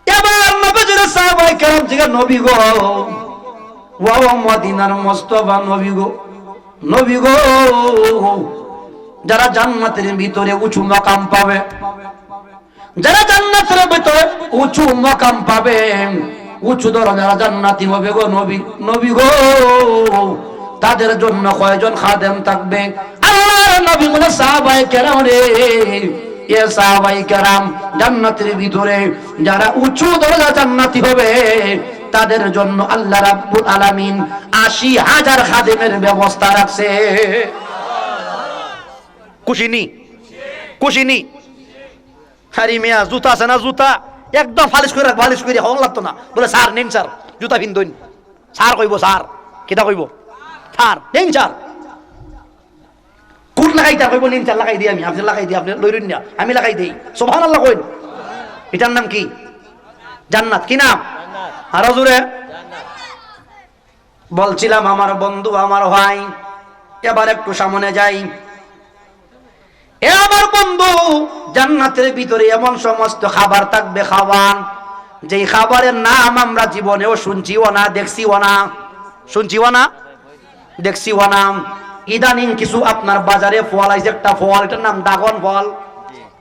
এবার নবীজির সাহাবায়ে কেরাম থেকে, নবী গো, ওয়া মদিনার মুস্তাফা নবী গো, নবী গো, যারা জান্নাতের ভিতরে উঁচু মাকাম পাবে, যারা জান্নাতের ভিতরে উঁচু মাকাম পাবে, উঁচু দরজার জান্নাতি হবে গো নবী, নবী গো, তাদের জন্য কয়জন খাদেম থাকবে? আল্লাহর নবী বলে, সাহাবায়ে কেরাম রে, এ সাহাবায়ে কেরাম, জান্নাতের ভিতরে যারা উঁচু দরজা জান্নাতি হবে, তাদের জন্য আল্লাহ রাব্বুল আলামিন 80,000 খাদেমের ব্যবস্থা রাখছে। খুশিনি? খুশিনি? হারি মিয়া, জুতা আছে না, জুতা একদম ফালিশ করে, ফালিশ করে হওয়া লাগতো না, বলে স্যার নিন স্যার, জুতা পিন্ধন স্যার কইব স্যার কিতা কইব স্যার নিন স্যার কুট লাগাই তা কইব নিন স্যার লাগাই দিই আমি আপনি লাগাই দিই আপনি লইরুন না আমি লাগাই দেই সুবহানাল্লাহ কইন এটার নাম কি জান্নাত কি নাম আরো জোরে বলছিলাম আমার বন্ধু আমার ভাই এবার একটু সামনে যাই এ আমার বন্ধু জান্নাতের ভিতরে এমন সমস্ত খাবার থাকবে খাবার যেই খাবারের নাম আমরা জীবনেও শুনছিও না দেখছিও না শুনছিও না দেখছিও না ইদানিং কিছু আপনার বাজারে ফল আইছে একটা ফল এটার নাম ড্রাগন ফল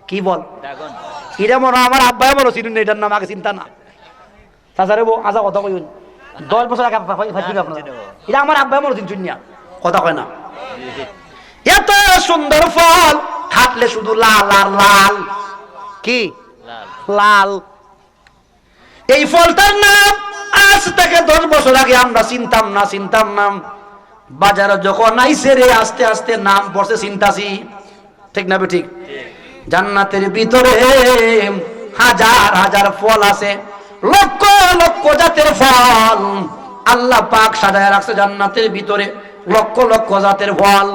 কি বল এটা মনে আমার আব্বাই বলো চিনুন না এটার নাম আগে চিন্তা না তাছাড়া আজা কথা কইন 10 বছর আগে আপনার এটা আমার আব্বাই মনে চিনছুন না কথা কয় না এত সুন্দর ফল খাটলে শুধু লাল আর লাল কি লাল এই ফলটার নাম আজ থেকে 10 বছর আগে আমরা চিনতাম না বাজারে যখন আইছে রে আস্তে আস্তে নাম পড়ছে চিন্তাছি ঠিক না ঠিক জান্নাতের ভিতরে হাজার হাজার ফল আছে লক্ষ লক্ষ জাতের ফল আল্লাহ পাক সাজায় রাখছে জান্নাতের ভিতরে লক্ষ লক্ষ জাতের ফল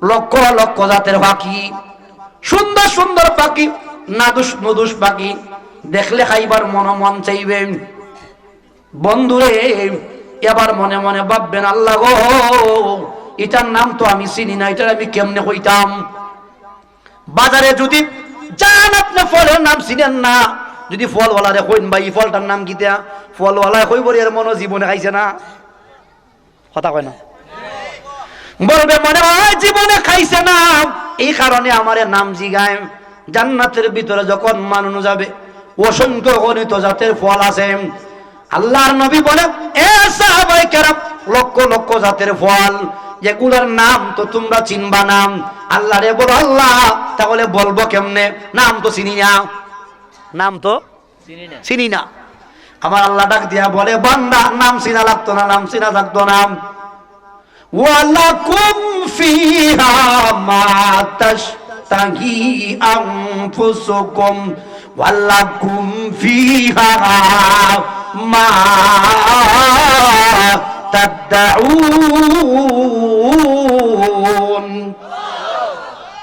লক্ষ লক্ষ জাতের পাখি সুন্দর সুন্দর পাখি নাদুস নদুস পাখি দেখলে খাইবার মন চাইবে বন্ধুরে এবার মনে মনে ভাববেন আল্লাহ গো এটার নাম তো আমি চিনি না এটা আমি কেমনে কইতাম বাজারে যদি যান আপনি ফলের নাম চিনেন না যদি ফলওয়ালারে কইন ভাই ফলটার নাম কি দেয়া ফলওয়ালায় কইব এর মনে জীবনে খাইছে না কথা কয় না বলবে মনে হয় জীবনে খাইছে না এই কারণে আমারে নাম জিগায় জান্নাতের ভিতরে যখন মানুষ যাবে অসংখ্য গণিত জাতের ফল আছে আল্লাহর নবী বলে এ সাহাবায়ে কেরাম লক্ষ লক্ষ জাতের ফল যেগুলোর নাম তো তোমরা চিনবা না আল্লাহ রে বলো আল্লাহ তাহলে বলবো কেমনে নাম তো চিনি না নাম তো চিনি না আমার আল্লাহ ডাক দিয়া বলে বান্দা নাম চিনা লাগতো না নাম চিনা থাকতো না ওয়ালাকুম ফিহা মা তাশতাহি আনফুসুকুম ওয়ালাকুম ফিহা মা তাদউন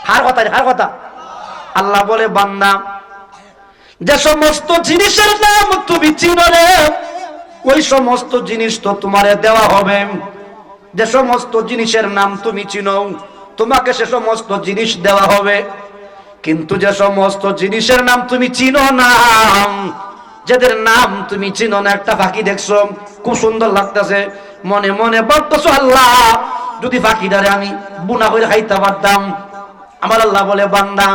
হার কথা আল্লাহ বলে বান্দা যে সমস্ত জিনিসের নাম তুমি চিনো রে ওই সমস্ত জিনিস তো তোমারে দেওয়া হবে যে সমস্ত জিনিসের নাম তুমি চিনো তোমাকে সে সমস্ত জিনিস দেওয়া হবে কিন্তু যে সমস্ত জিনিসের নাম তুমি চিনো না যাদের নাম তুমি চিনো না একটা পাখি দেখছো খুব সুন্দর লাগতেছে মনে মনে বলতেছো আল্লাহ যদি পাখিটারে আমি বুনা করে খাইতে পারতাম আমার আল্লাহ বলে বান্দা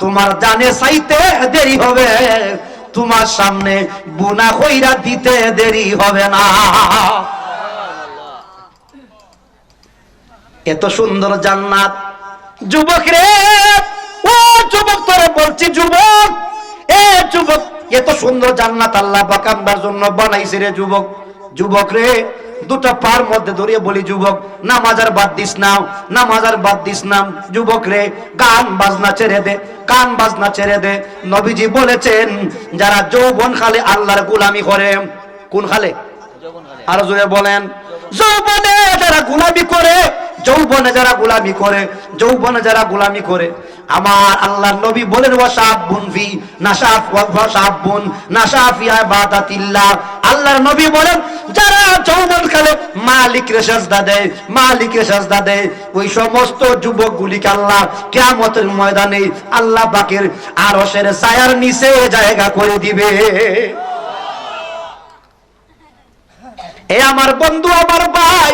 তোমার জানে চাইতে দেরি হবে তোমার সামনে বুনা কইরা দিতে দেরি হবে না এত সুন্দর জান্নাত যুবক রে ও যুবক তোরে বলছি যুবক এ যুবক এত সুন্দর জান্নাত আল্লাহ পাক আমার জন্য বানাইছে রে যুবক যুবক রে দুটা পার মধ্যে ধরিয়ে বলি যুবক নামাজ আর বাদ দিস না যুবক রে গান বাজনা ছেড়ে দে নবীজি বলেছেন যারা যৌবন খালে আল্লাহর গোলামি করে কোন খালে আর জোরে বলেন যৌবনে যারা গোলামি করে আমার আল্লাহর নবী বলেন ওয়াশাবুন ফি নাশাফি ইবাদাতিল্লাহ আল্লাহর নবী বলেন যারা যৌবন কালে মালিককে সাজদা দেয় ওই সমস্ত যুবকগুলিকে আল্লাহ কিয়ামতের ময়দানে আল্লাহ পাকের আরশের ছায়ার নিচে জায়গা করে দিবে এ আমার বন্ধু আমার ভাই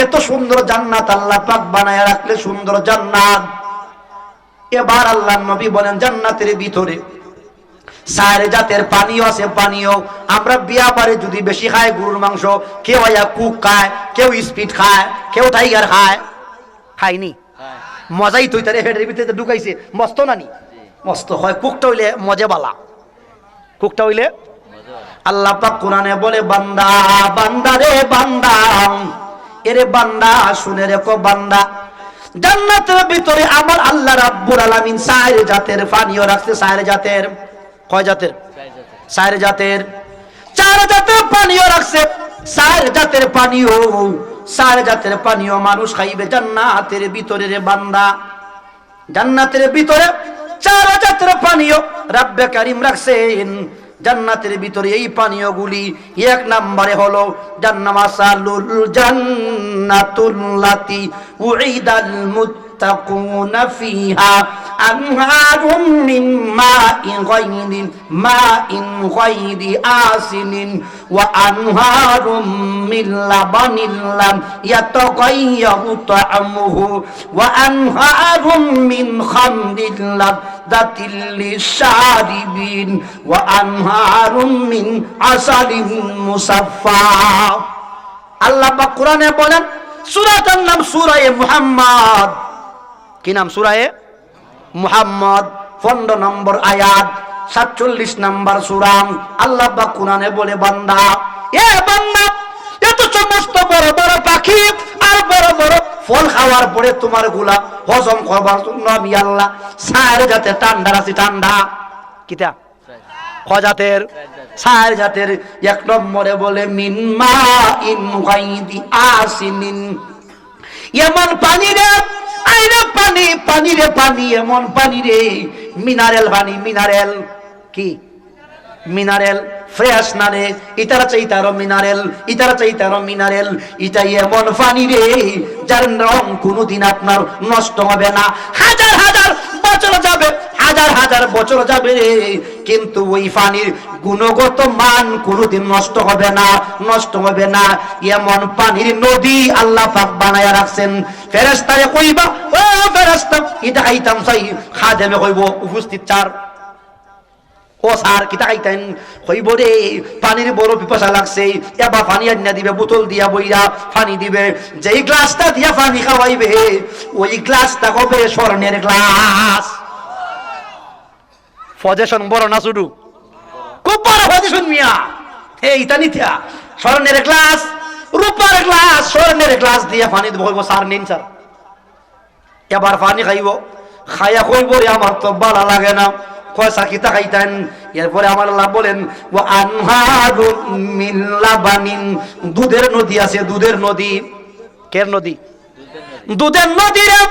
এত সুন্দর জান্নাত আল্লাহ পাক বানায় রাখলে সুন্দর জান্নাত এবার আল্লাহর নবী বলেন জান্নাতের ভিতরে চার জাতের পানীয় আছে পানীয় আমরা বিয়া বাড়ি যদি বেশি খাই গরুর মাংস কেউ কুক খায় কেউ স্পিড খায় কেউ টাইগার খায়নি মজাই তো তার হেডের ভিতরে ঢুকাইছে মস্ত নানি মস্ত হয় কুকটা হইলে মজে বালা কুকটা হইলে আল্লাহ পাক কোরআনে বলে বান্দা রে বান্দা এরে বান্দা শুনে রেখো বান্দা জান্নাতের ভিতরে আমার আল্লাহ রাব্বুল আলামিন চার জাতের পানীয় রাখছে চার জাতের কয় জাতের চার চার জাতের পানীয় রাখছে, চার জাতের পানীয়, চার জাতের পানীয় মানুষ খাইবে জান্নাতের ভিতরে রে বান্দা। জান্নাতের ভিতরে চার জাতের পানীয় রাব্বে কারীম রাখছেন জান্নাতের ভিতরে। এই পানীয়গুলি এক নম্বরে হলো জান্নামাসালুল জান্নাতুল্লাতি উইদাল মুত্তাকুনা ফিহা আনহারুম মিন মাইন গায়রি আসিনিন ওয়া আনহারুম মিন লাবানিন লাম ইয়াতাগায়্যারু তা'আমুহু ওয়া আনহারুম মিন খামরিন লাযযাতিল লিশারিবিন ওয়া আনহারুম মিন আসালিন মুসাফফা। আল্লাহ পাক কোরআনে বলেন, সূরাটার নাম সূরা মুহাম্মদ। কি নাম? সূরা মুহাম্মদ, 15 নম্বর আয়াত, 47 নম্বর সূরা। আল্লাহ পাক কোরআনে বলে, বান্দা, এ বান্দা, এত সমস্ত বড় বড় পাখি আর বড় বড় ফল খাওয়ার পরে তোমার গুলা হজম করবার জন্য আমি আল্লাহ চার জাতের ঠান্ডা আছি। ঠান্ডা কিটা? জাতের, চার জাতের। এক নম্বরে বলে মিন মাইন গায়রি আসিনিন, এমন পানি রে, আইরে পানি, পানি রে পানি, এমন পানি রে, মিনারেল পানি। মিনারেল কি? মিনারেল, ফ্রেশ না রে, ইটার চাইতে আরো মিনারেল, ইটার চাইতে আরো মিনারেল। এটা এমন পানি রে যার রং কোনোদিন আপনার নষ্ট হবে না। হাজার হাজার বছর যাবে, হাজার হাজার বছর যাবে রে, কিন্তু ওই পানির গুণগত মান কোনোদিন নষ্ট হবে না, নষ্ট হবে না। এমন পানির নদী আল্লাহ পাক বানায়া রাখছেন। ফেরেশতারে কইবা, ও ফেরেশতা, এটা খাইতাম চাই। খাদেমে কইব, উপস্থিত চার, ও স্যার কিতা খাইতেন? কইব রে পানির বড় পিপাসা লাগছে, এবার পানি আনিয়া দিবে, বোতল দিয়া বইরা পানি দিবে। যেই গ্লাসটা দিয়া পানি খাওয়াইবে ওই গ্লাসটা হবে স্বর্ণের গ্লাস। পজিশন বড় না ছোট? খুব বড় পজিশন মিয়া। এইটা নিথা স্বর্ণের গ্লাস, রূপার গ্লাস, স্বর্ণের গ্লাস দিয়া পানি দিব। কইব স্যার নিন স্যার। এবার পানি খাইব, খাইয়া কইব রে আমার তো ভালো লাগে না। কয়সা কিতা খাইতেন? এরপরে আমার আল্লাহ বলেন, ওয়া আনহারুম মিন লাবানিন, দুধের নদী আছে, দুধের নদী। কের নদী? দুধের নদী রে,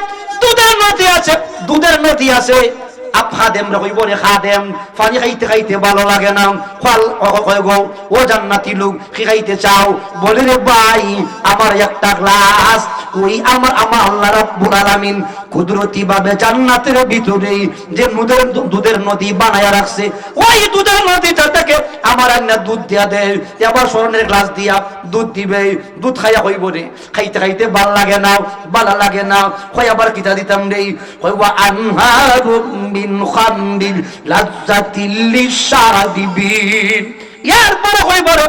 দুধের নদী আছে, দুধের নদী আছে। খাদেম রে কইব রে খাদেম, পানি খাইতে খাইতে ভালো লাগে না, ফল কইব ও জান্নাতি লোক কি খাইতে চাও? বলে রে ভাই আমার একটা গ্লাস। ওই আমার আল্লাহ রাব্বুল আলামিন কুদরতি ভাবে জান্নাতের ভিতরে যে দুধের নদী বানায়া রাখছে, ওই দুধের নদীটা থেকে আমার আন্না দুধ দিয়া দেয়। আবার স্বর্ণের গ্লাস দিয়া দুধ দিবে। দুধ খাইয়া কইব রে খাইতে খাইতে ভাল লাগে না, ভালো লাগে না। কই আবার কিতা দিতাম রে? কইব আনহারুম মিন খামরিন লাযযাতিল লিশারিবিন। এরপরে কইব রে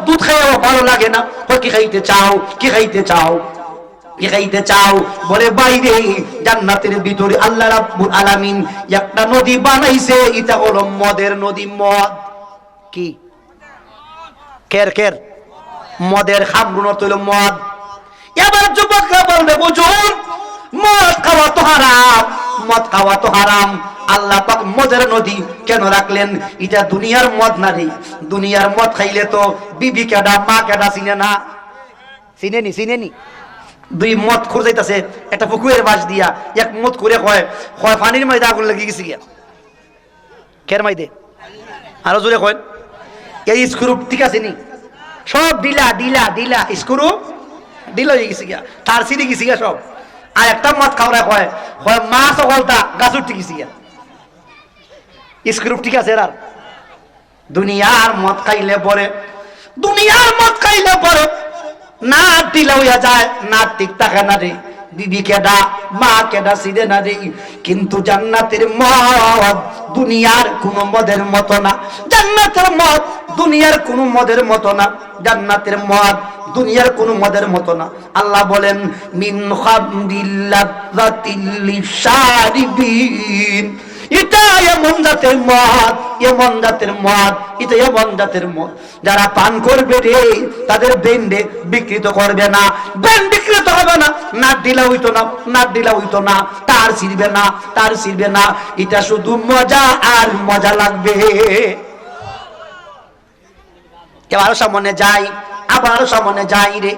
দুধ খাইয়া ভালো লাগে না। কই কি খাইতে চাও? কি খাইতে চাও? কি খাইতে চাও? বলে বাইরে জান্নাতের ভিতরে আল্লাহ রাব্বুল আলামিন একটা নদী বানাইছে, এটা হলো মদের নদী। মদ কি? কের কের? মদের খামরুন হলো মদ। এবার যুবকরা বলবে, হুজুর মদ খাওয়া তো হারাম, মদ খাওয়া তো হারাম। আল্লাহ পাক মদের নদী কেন রাখলেন? এটা দুনিয়ার মদ না রে। দুনিয়ার মদ খাইলে তো বিবি কেডা, মা কেডা চিনে না। চিনেনি? চিনেনি? দুই মদ খুঁড়ে যাইতেছে একটা পুকুরের বাস দিয়া, এক মদ করে কয় কয় পানির মধ্যে আগুন লেগে গেছে গিয়া। কের মধ্যে? আরো জোরে কয়। এই স্ক্রু ঠিক আছে নি? সব ডিলা ডিলা ডিলা, স্ক্রু ডিলা হয়ে গেছে গিয়া, তার ছিঁড়ে গেছে গিয়া সব। আর একটা মদ খাওয়া কয় কয় মা সকলটা গাছ উঠে গেছে গিয়া। স্ক্রু ঠিক আছে? আর দুনিয়ার মদ খাইলে পরে, দুনিয়ার মদ খাইলে পরে না দিলা হইয়া যায়, না ঠিক থাকে না রে। বিবি কেডা, মা কেডা চিনে না রে। কিন্তু জান্নাতের মদ দুনিয়ার কোন মদের মতো না। জান্নাতের মদ দুনিয়ার কোন মদের মতো না। জান্নাতের মদ দুনিয়ার কোন মদের মতো না। আল্লাহ বলেন, মিন খামরিল লাযযাতিল লিশারিবিন। এটা এমন জাতের মদ, এমন জাতের মদ, এটা এমন জাতের মদ যারা পান করবে রে তাদের বেন্ডে বিকৃত করবে না, বেন বিকৃত হবে না, নাক দিলা হইতো না, নাক দিলা হইতো না, তার ছিড়বে না, তার ছিড়বে না। এটা শুধু মজা আর মজা লাগবে। আরো সামনে যাই, আবারও সামনে যাই রে।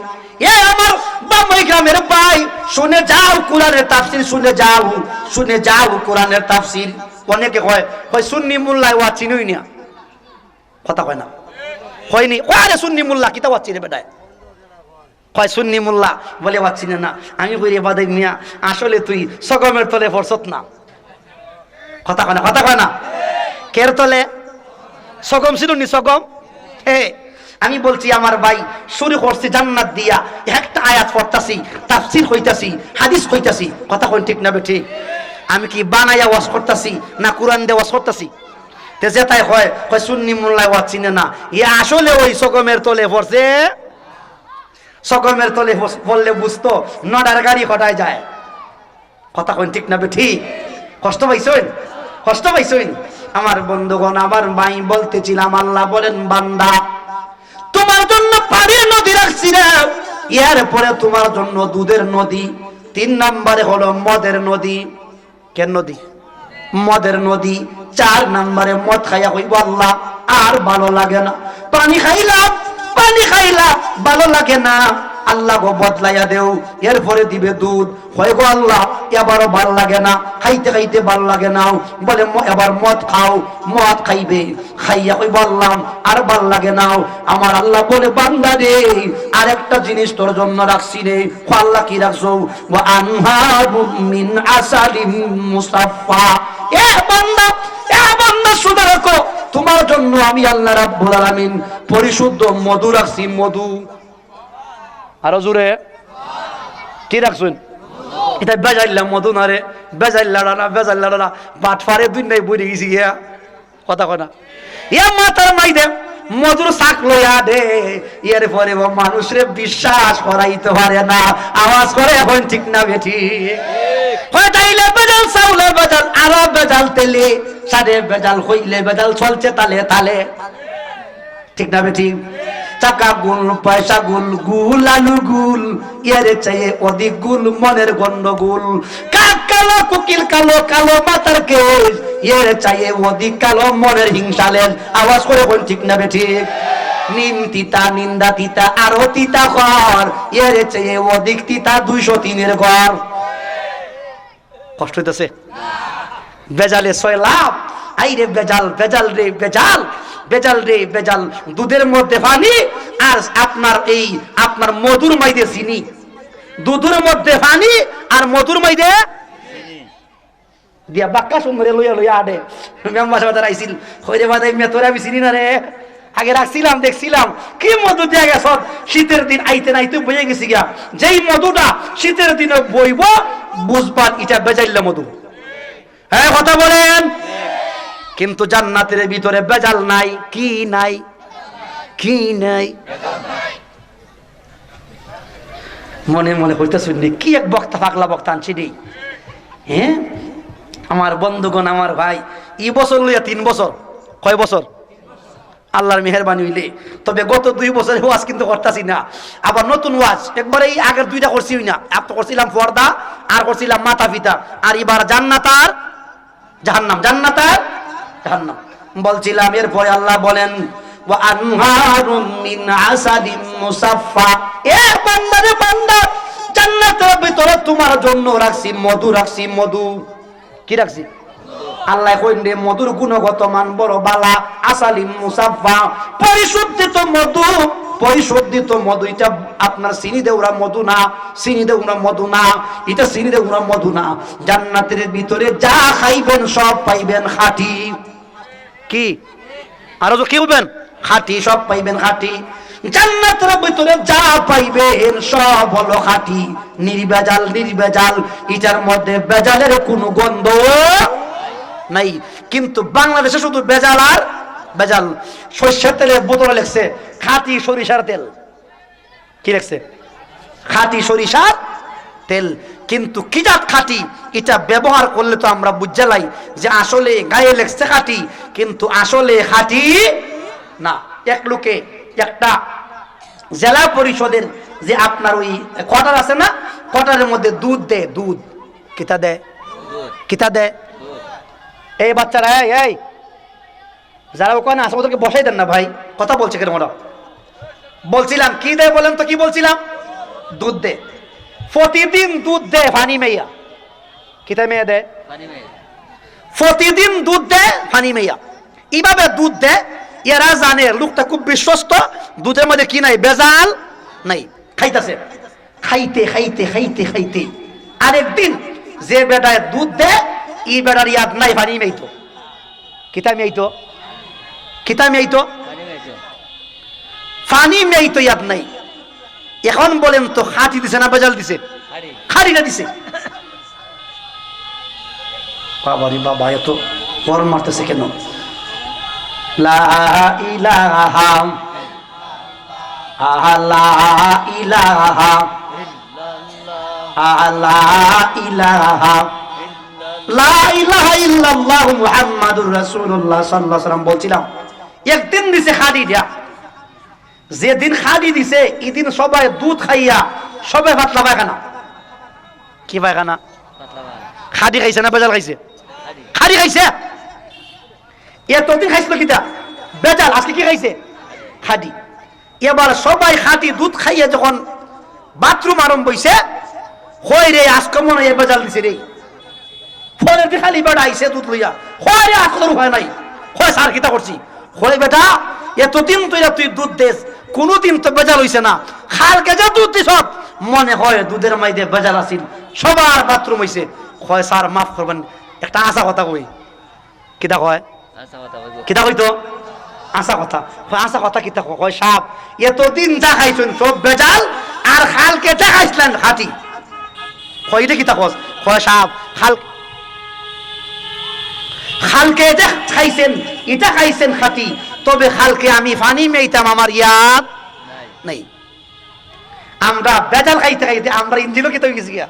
এ আমার বামই গ্রামের ভাই, শুনে যাও কোরআনের তাফসীর, শুনে যাও কোরআনের তাফসীর। অনেকে কয় সুন্নি মোল্লায় ওয়া চিনুই না, কথা কয় না, হয়নি আরে সুন্নি মোল্লা কিতা ওয়া চিনে বেটায়, কয় সুন্নি মোল্লা বলে ওয়া চিনে না। আমি কই বাদাই মিয়া, আসলে তুই সগমের তলে পড়ছত না, কথা কয় না, কের তলে সগম ছিলুনি, সগম। হে আমি বলছি আমার ভাই, শুরু করছি জান্নাত দিয়া, একটা আয়াত পড়তাছি, তাফসীর হইতাছি, হাদিস হইতাছি, কথা কোন ঠিক না বেঠিক? আমি কি বানাইয়া ওয়াজ করতাছি না কোরআন দিয়ে ওয়াজ করতাছি? তে যেটাই হয় সুন্নি মোল্লায় ওয়াজ চিনে না, ইয়া আসলে ওই সগমের তলে পড়ছে। সগমের তলে পড়লে বুঝতো নডার গাড়ি হটায় যায়, কথা কোন ঠিক না বেঠিক? কষ্ট পাইছেন আমার বন্ধুগণ। আমার ভাই বলতেছিলাম, আল্লাহ বলেন বান্দা তোমার জন্য পানির নদী রাখছি রে, এর পরে তোমার জন্য দুধের নদী, 3 নম্বরে হলো মদের নদী। কেন নদী? মদের নদী। 4 নম্বরে মদ খাইয়া হইব আল্লাহ আর ভালো লাগে না, পানি খাইলাম ভালো লাগে না, আল্লাহ গো বদলাইয়া দেও। এরপরে দিবে দুধ, হয় গো আল্লাহ এবারও ভাল লাগে না, খাইতে ভাল লাগে না, বলে এবার মদ খাও, মদ খাইবে, খাইয়া কই বললাম আর ভাল লাগে না। আমার আল্লাহ বলে বান্দা রে আরেকটা জিনিস তোর জন্য রাখছি রে। আল্লাহ কি রাখছো? ওয়া আনহারুম মিন আসালিম মুসাফফা। এ বান্দা শুনে রাখো, তোমার জন্য আমি আল্লাহ রাব্বুল আলামিন পরিশুদ্ধ মধু রাখছি, মধু। আরো জোরে কি রাখছেন? এটা বেজাইলাম মধু না রে, বেজাইল্লা বাট ফারে দুই নাই বই গেছি গিয়া, কথা কনা ইয়া মাথার মাই দে মধুর শাক লইয়া দে, এর পরে মানুষরে বিশ্বাস করাইতে পারে না, আওয়াজ করে এখন ঠিক না বেঠি? হইতাইলে বেজাল, চাউলে বেজাল, আরো বেজাল, তেলে সারে বেজাল, হইলে বেজাল, চলছে তালে তালে, ঠিক না বেঠি? টাকা গুল, পয়সা গুল, গুল আলু গুল, এর চাইয়ে অধিক গুল মনের গন্ডগোল। কাক কালো, কুকিল কালো, কালো মাথার কেশ, এর চাইয়ে অধিক কালো মনের হিংসালেন। আওয়াজ করে কোন ঠিক না বেঠিক? নিম তিতা, নিন্দা তিতা, আরো তিতা ঘর, এর চাইয়ে অধিক তিতা 203-এর ঘর। কষ্ট হইতেছে? বেজালে 6 লাভ। আইরে বেজাল, বেজাল রে বেজাল, বেজাল রে বেজাল। দুধের মধ্যে পানি আর আপনার মধুর মাইদে চিনি, দুধের মধ্যে পানি আর মধুর মাইদে দিয়া বাক্কা সুন্দরে লইয়া আডে মেম্বার আইছিল, হইরে বাদে মেতরে আমি চিনি না রে, আগে রাখছিলাম দেখছিলাম কি মধু দিয়া গেছ, শীতের দিন আইতে নাইতে বইয়ে গেছি গিয়া, যেই মধুটা শীতের দিনে বইব বুঝবার এটা বেজাইল্লা মধু। হ্যাঁ কথা বলেন। কিন্তু জান্নাতের ভিতরে বেজাল নাই। কি নাই? কি নাই? মনে মনে হইতে শুনলি কি এক বক্তা, পাগলা বক্তা আনছি রে। হ্যাঁ আমার বন্ধুগণ, আমার ভাই, এই বছর লইয়া 3 বছর, কয় বছর আল্লাহর মেহেরবানি হইলে। তবে গত 2 বছর ওয়াজ কিন্তু করতেছি না, আবার নতুন ওয়াজ। একবার এই আগের 2টা করছি না, তো করছিলাম পর্দা আর করছিলাম মাতা পিতা, আর এবার জান্নাত আর জাহান্নাম, জান্নাত আর জাহান্নাম বলছিলাম। এরপরে আল্লাহ বলেন ওয়া আনহারুম মিন আসালিম মুসাফফা। এ বান্দা রে বান্দা, জান্নাতের ভিতরে তোমার জন্য রাখছি মধু, রাখছি মধু। কি রাখছি? আল্লাহ কইন রে মধুর গুণগত মান বড় বালা। আসালিম মুসাফফা, পরিশুদ্ধিত মধু, পরিশুদ্ধিত মধু। এটা আপনার চিনি দেওরা মধু না, চিনি দেওরা মধু না, এটা চিনি দেওরা মধু না। জান্নাতের ভিতরে যা খাইবেন সব পাইবেন খাঁটি। কি আরো কি বলবেন? খাঁটি, সব পাইবেন খাঁটি। জান্নাতের ভিতরে যা পাইবেন সব হলো খাঁটি, নির্ভেজাল, নির্ভেজাল। এটার মধ্যে বেজালের কোনো গন্ধ নাই। কিন্তু বাংলাদেশে শুধু বেজাল আর বেজাল। সরষের তেলের বোতলে লেখছে খাঁটি সরিষার তেল। কি লেখছে? খাঁটি সরিষার তেল। কিন্তু কি জাত খাঁটি এটা ব্যবহার করলে তো আমরা বুঝলাই যে আসলে গায়ে লেখছে খাঁটি, কিন্তু আসলে খাঁটি না। এক লোকে একটা জেলা পরিষদের যে আপনার ওই কোয়ার্টার আছে না, কোয়ার্টারের মধ্যে দুধ দেয়, দুধ। কিতা দেয়? কিতা দেয়? এই বাচ্চারা, এই যারা ওখানে আছে ওদেরকে বসাই দেন না ভাই, কথা বলছে কেন ওরা? বলছিলাম কি দেয় বলেন তো, কি বলছিলাম? দুধ দে। প্রতিদিন দুধ দে ফানি মেয়া। কিতা মেয়ে দেয়? প্রতিদিন দুধ দে ফানি মেয়া। এইভাবে দুধ দে। এরা জানে লোকটা খুব বিশ্বস্ত, দুধের মধ্যে কি নাই, বেজাল নাই। খাইতেছে, খাইতে খাইতে খাইতে খাইতে আরেকদিন যে বেটায় দুধ দে এই বেটার ইয়াদ নাই ফানি মেইতো। কিতা মেইতো? কিতা মেইতো? ফানি মেইতো, ইয়াদ নাই। এখন বলেন তো খাঁটি দিছে না বেজাল দিছে? খাড়িটা দিছে। বাবারি বাবা, এত গরম মারতেছে কেন? লা ইলাহা লা ইলাহা লা ইলাহা লা ইলাহা ইল্লাল্লাহু মুহাম্মাদুর রাসূলুল্লাহ সাল্লাল্লাহু আলাইহি ওয়াসাল্লাম। বলছিলাম একদিন দিছে খাড়ি দিয়া। যেদিন খাড়ি দিছে এদিন সবাই দুধ খাইয়া সবাই পাতলা পায়খানা। কি পায়খানা? খাড়ি খাইছে না বেজাল খাইছে? খাড়ি খাইছে। এতদিন খাইছিল কিতা? বেজাল। আজকে কি খাইছে? খাড়ি। এবার সবাই খাঁটি দুধ খাইয়া যখন বাথরুম আরম্ভ হইছে, হয় রে আজকে মনে হয় বেজাল দিছে রে। পরের দিন খালি বেটা আইছে দুধ লইয়া, হয় রে আজকে হয় নাই, হয় স্যার কিতা করছি, হয় বেটা এতদিন তুই দুধ দেস, কোনোদিন তো বেজাল হইছে না, খালকে যে দুধ দিস মনে হয় দুধের মাইদে বেজাল আছিল, সবার বাথরুম হইছে। হয় স্যার মাফ করবেন, একটা আশা কথা কই। কিতা কয়? কিতা কইতো? আশা কথা। আশা কথা কিতা কয়? সাপ এতদিন যা খাইছেন সব বেজাল, আর খালকে যা খাইছিলেন খাঁটি। কয়টা কিতা কস? কয় সাপ খালকে যে খাইছেন এটা খাইছেন খাঁটি, তবে খালকে আমি পানি মেইতাম আমার ইয়াদ নাই। আমরা বেজাল খাইতে খাইতে আমরা ইঞ্জিলও খেতে হয়ে গেছি গিয়া,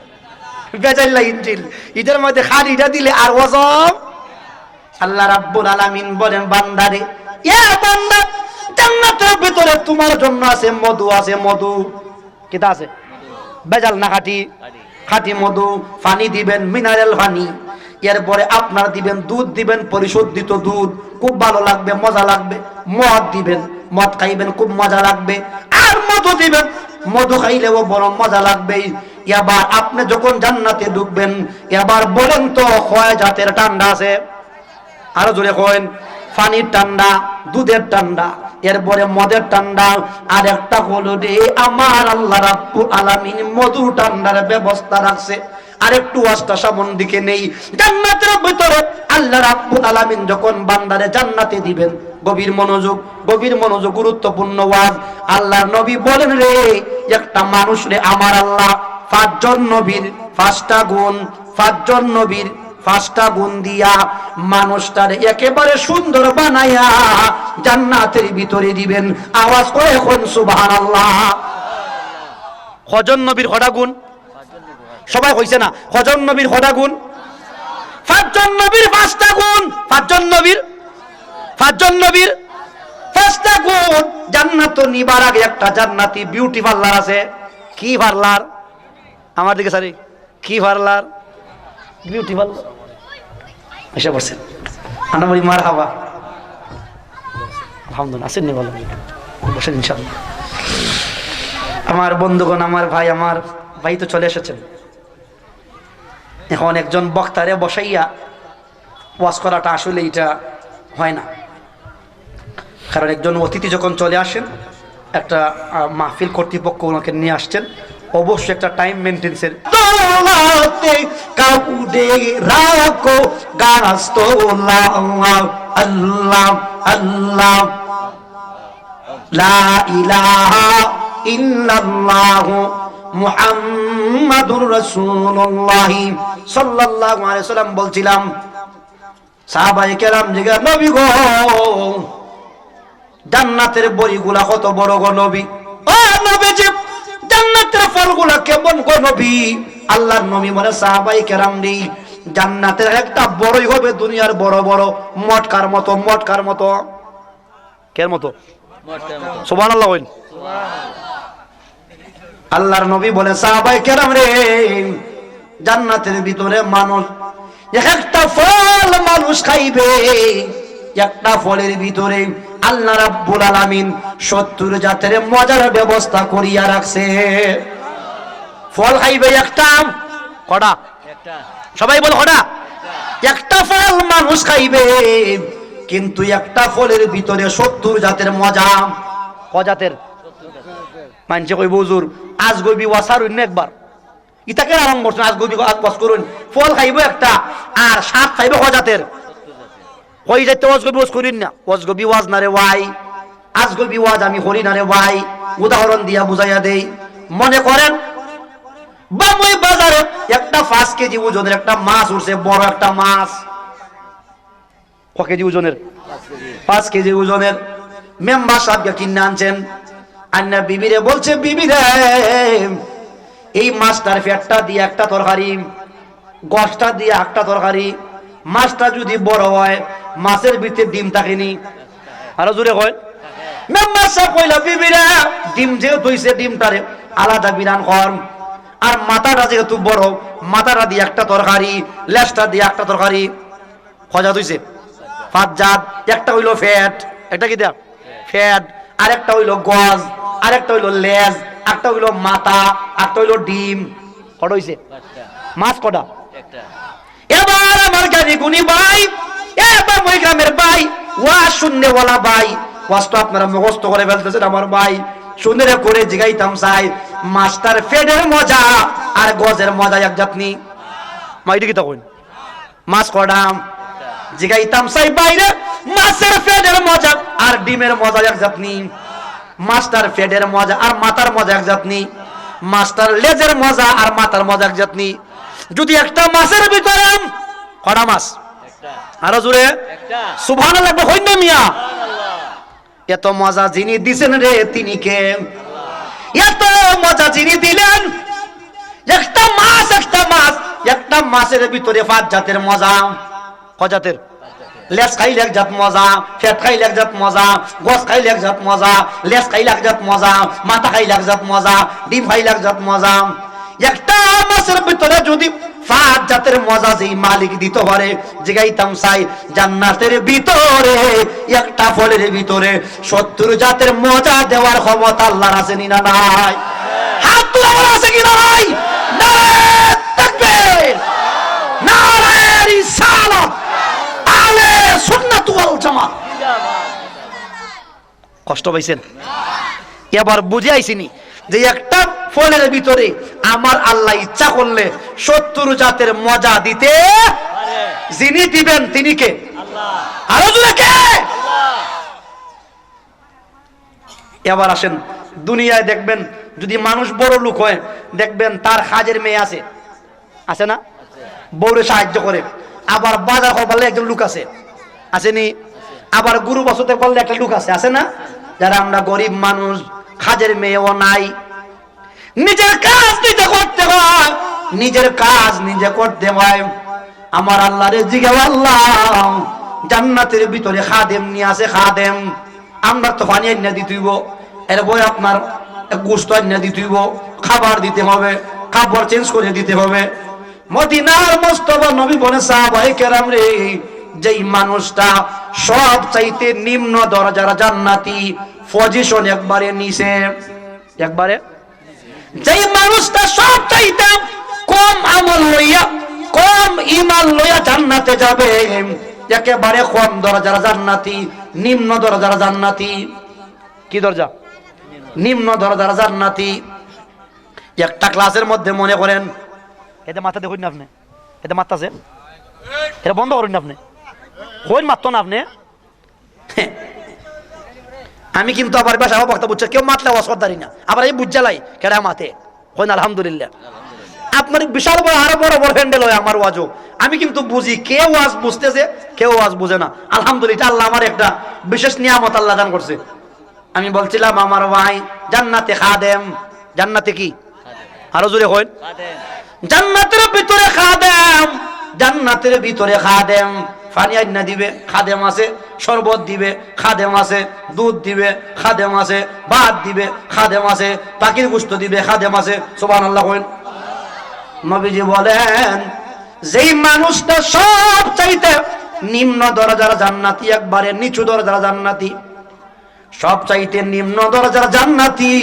বেজাল্লা ইঞ্জিল। এটার মধ্যে খালিটা দিলে আর ওজম। আল্লাহ রাব্বুল আলামিন বলেন বান্দারে, ইয়া বান্দা জান্নাতের ভিতরে তোমার জন্য আছে মধু, আছে মধু। কিতা আছে? বেজাল না খাঁটি? খাঁটি মধু। পানি দিবেন মিনারেল পানি, এরপরে আপনার দিবেন দুধ, দিবেন পরিশোধিত দুধ, খুব ভালো লাগবে, মজা লাগবে। মদ দিবেন, মদ খাইবেন, খুব মজা লাগবে। আর মধু দিবেন, মধু খাইলেও বড় মজা লাগবে। এবার আপনি যখন জান্নাতে ঢুকবেন, এবার বলেন তো কয় জাতের ঠান্ডা আছে? আরো জোরে কইন। পানির ঠান্ডা, দুধের ঠান্ডা, এরপরে মদের ঠান্ডা, আর একটা হলো রে আমার আল্লাহ রাব্বুল আলামিন মধুর ঠান্ডার ব্যবস্থা রাখছে। আরেকটু ওয়াজটা সামন দিকে নেই। জান্নাতের ভিতরে আল্লাহ রাব্বুল আলামিন যখন বান্দারে জান্নাতে দিবেন, গভীর মনোযোগ, গভীর মনোযোগ, গুরুত্বপূর্ণ ওয়াজ। আল্লাহর নবী বলেন রে, একটা মানুষ রে আমার আল্লাহ পাঁচজন নবীর পাঁচটা গুণ, পাঁচজন নবীর পাঁচটা গুণ দিয়া মানুষটার একেবারে সুন্দর বানাইয়া জান্নাতের ভিতরে দিবেন। আওয়াজ করে এখন সুবহানাল্লাহ। কজন নবীর কটা গুণ? সবাই কইছে না? কজন নবীর কটা গুণ? পাঁচজন নবীর পাঁচটা গুণ। পাঁচজন নবীর, পাঁচজন নবীর পাঁচটা গুণ। জান্নাত নিবার আগে একটা জান্নাতি বিউটি পার্লার আছে। কি পার্লার? আমার দিকে সারি, কি পার্লার? Beauty parlour. এসে বসেন, আনামারি মার হাওয়া। আলহামদুলিল্লাহ, আসেননি বলেন, বসেন ইনশাআল্লাহ। আমার বন্ধুগণ, আমার ভাই তো চলে এসেছেন। এখন একজন বক্তারে বসাইয়া ওয়াজ করাটা আসলে এটা হয় না, কারণ একজন অতিথি যখন চলে আসেন, একটা মাহফিল কর্তৃপক্ষ ওনাকে নিয়ে আসছেন, অবশ্যই একটা টাইম মেনটেন্সের। কাউডে রাখো গাস্তোল্লাহ আল্লাহ আল্লাহ লা ইলাহা ইল্লাল্লাহ মুহাম্মাদুর রাসূলুল্লাহ সাল্লাল্লাহু আলাইহি ওয়াসাল্লাম। বলছিলাম সাহাবায়ে কেরাম জিজ্ঞাসা, নবী গো জান্নাতের বড়িগুলা কত বড় গো নবী? ও নবীজি জান্নাতের ফলগুলা কেমন গো নবী? আল্লাহর নবী বলে, সাহাবায়ে কেরাম রে, জান্নাতের একটা বড়ই হবে দুনিয়ার বড় বড় মটকার মতো। মটকার মতো কের মতো? সুবহানাল্লাহ কইন। আল্লাহর নবী বলে, সাহাবায়ে কেরাম রে, জান্নাতের ভিতরে মানুষ একটা ফল মানুষ খাইবে, একটা ফলের ভিতরে আল্লাহ রাব্বুল আলামিন 70 জাতের মজার ব্যবস্থা করিয়া রাখছে। ফল খাইবে একটা, কটা? সবাই বল কটা? একটা ফল মানুষ খাইবে, কিন্তু একটা ফলের ভিতরে 70 জাতের মজা। ক জাতের? মানছে কইব হুজুর আজ গইবি ওয়াসার হইন একবার, ইটাকে আরাম করছেন, আজ গইবি ওয়াজ করুন। ফল খাইব একটা, আর সাত খাইব ক জাতের? কই যাইতে ওয়াজ গইবি ওয়াজ করিন না, ওয়াজ গইবি ওয়াজ না রে ভাই, আজ গইবি ওয়াজ আমি করি না রে ভাই। উদাহরণ দিয়া বুঝাইয়া দেই। মনে করেন বামুই বাজারে একটা 5 কেজি ওজনের একটা মাছ উঠছে, বড় একটা মাছ। ক কেজি ওজনের? 5 কেজি ওজনের। মেম্বার সাহেবকে কিনে আনছেন, আন্না বিবিরে বলছে, বিবি রে এই মাছটার পেটটা দিয়ে একটা তরকারি, গোশটা দিয়ে একটা তরকারি। মাছটা যদি বড় হয় মাছের ভিতরে ডিম থাকেনি। আরো জোরে কয়। মেম্বার সাহেব কইলা, বিবি রে ডিম যেহেতু হইছে ডিমটারে আলাদা বিরান কর, আর মাথাটা যেহেতু বড় মাথাটা দিয়ে একটা তরকারি, লেজটা দিয়ে একটা তরকারি। খজা হইছে 5 জাত। একটা হইলো ফ্যাট, একটা কি দেখ ফ্যাট, আরেকটা হইলো গজ, আরেকটা হইলো লেজ, একটা হইলো মাথা, একটা হইলো ডিম। কটা হইছে? মাছ কটা? এবার আমার গাড়ি গুনি ভাই, এবার ওই গ্রামের ভাই, ওয়াজ শুননে ওয়ালা ভাই, ওয়াজ তো আপনারা মুখস্থ করে ফেলতেছেন আমার ভাই। শুনে করে জিগাইতাম চাই, মাস্টার ফেডের মজা আর গজের মজা এক জাতনি। মাইটি কি তখন মাছ কডাম জিগাইতাম চাই বাইরে, মাছের ফেডের মজা আর ডিমের মজা এক জাতনি। মাস্টার ফেডের মজা আর মাথার মজা এক জাতনি। মাস্টার লেজের মজা আর মাথার মজা এক জাতনি। যদি একটা মাছের ভিতরে কটা মাছ? আরো জোরে সুবহানাল্লাহ হই না মিয়া। এত মজা যিনি দিছেন রে তিনি কে? এত মজা যিনি দিলেন, একটা মাছ একটা মাছের ভিতরে 5 জাতের মজা। ক জাতের? লেজ খাইলে এক জাত মজা, ফেট খাইলে এক জাত মজা, গোস খাইলে এক জাত মজা, লেজ খাইলে এক জাত মজা, মাথা খাইলে এক জাত মজা, ডিম খাইলে এক জাত মজা। একটা মাছের ভিতরে যদি 5 জাতের মজা যেই মালিক দিতে পারে, জিগাইতাম চাই জান্নাতের ভিতরে একটা ফলের ভিতরে 70 জাতের মজা দেওয়ার ক্ষমতা আল্লাহর আছে না নাই? হাত তুলে আছে কি নাই? নারে তাকবীর, নারে রিসালাত, আলে সুন্নাত ওয়াল জামাত। কষ্ট পাইছেন? এবার বুঝে আইছিনি যে একটা ফলের ভিতরে আমার আল্লাহ ইচ্ছা করলে 70 জাতের মজা দিতে, যিনি দিবেন তিনি কে? আল্লাহ। আরো জোরে কে? আল্লাহ। এবার আসেন দুনিয়ায় দেখবেন, যদি মানুষ বড় লোক হয় দেখবেন তার কাজের মেয়ে আছে, আছে না? বউরে সাহায্য করে। আবার বাজার করলে একজন লোক আছে, আসেনি? আবার গরু বসতে বললে একটা লোক আছে, আছে না? যারা আমরা গরিব মানুষ, কাজের মেয়েও নাই, নিজের কাজ নিজে করতে হয়, নিজের কাজ নিজে করতে হয়। আমার আল্লাহরে জিগাও, আল্লাহ জান্নাতের ভিতরে খাদেম নিয়ে আসে, খাদেম আমরা তো পানি আইনা দিতেইব, এর বই আপনার গোশত আইনা দিতেইব, খাবার দিতে হবে, কাপড় চেঞ্জ করে দিতে হবে। মদিনার মুস্তাফা নবী বলে, সাহাবায়ে কেরাম রে, যেই মানুষটা সব চাইতে নিম্ন দরজার জান্নাতি, পজিশন একবারে নিচে, একবারে যেই মানুষটা সব চাইতে কম আমল লইয়া, কম ঈমান লইয়া জান্নাতে যাবে, একেবারে কম দরজার জান্নাতি, নিম্ন দরজার জান্নাতি। কি দরজা? নিম্ন দরজার জান্নাতি। একটা ক্লাসের মধ্যে মনে করেন, এতে মাথা দেখুন না আপনি, এতে মারতাছে, এটা বন্ধ করুন না আপনি, কইন মারতো না আপনি। আমি কিন্তু আবার বেশ আমার বক্তা বুঝছে, কেউ মাতলে অসরদারি না, আবার এই বুঝালাই কেডা মাতে, কইন আলহামদুলিল্লাহ। আপনার বিশাল বড় আরো বড় বড় হ্যান্ডেল হয় আমার ওয়াজও, আমি কিন্তু বুঝি, কেউ ওয়াজ বুঝতেছে কেউ ওয়াজ বুঝে না। আলহামদুলিল্লাহ, আল্লাহ আমার একটা বিশেষ নিয়ামত আল্লাহ দান করছে। আমি বলছিলাম আমার ভাই জান্নাতে খাদেম, জান্নাতে কি? আরো জোরে কইন। জান্নাতের ভিতরে খাদেম, জান্নাতের ভিতরে খাদেম। পানি আইনা দিবে, খাদেম আছে, শরবত দিবে, খাদেম আছে, দুধ দিবে, খাদেম আছে, ভাত দিবে, খাদেম আছে, পাখির গোশত দিবে, খাদেম আছে। সুবহানাল্লাহ কইন। নবীজি বলেন, যেই মানুষটা সব চাইতে নিম্ন দরজার জান্নাতি, একবারে নিচু দরজার জান্নাতি, সবচাইতে নিম্ন দরজার জান্নাতি।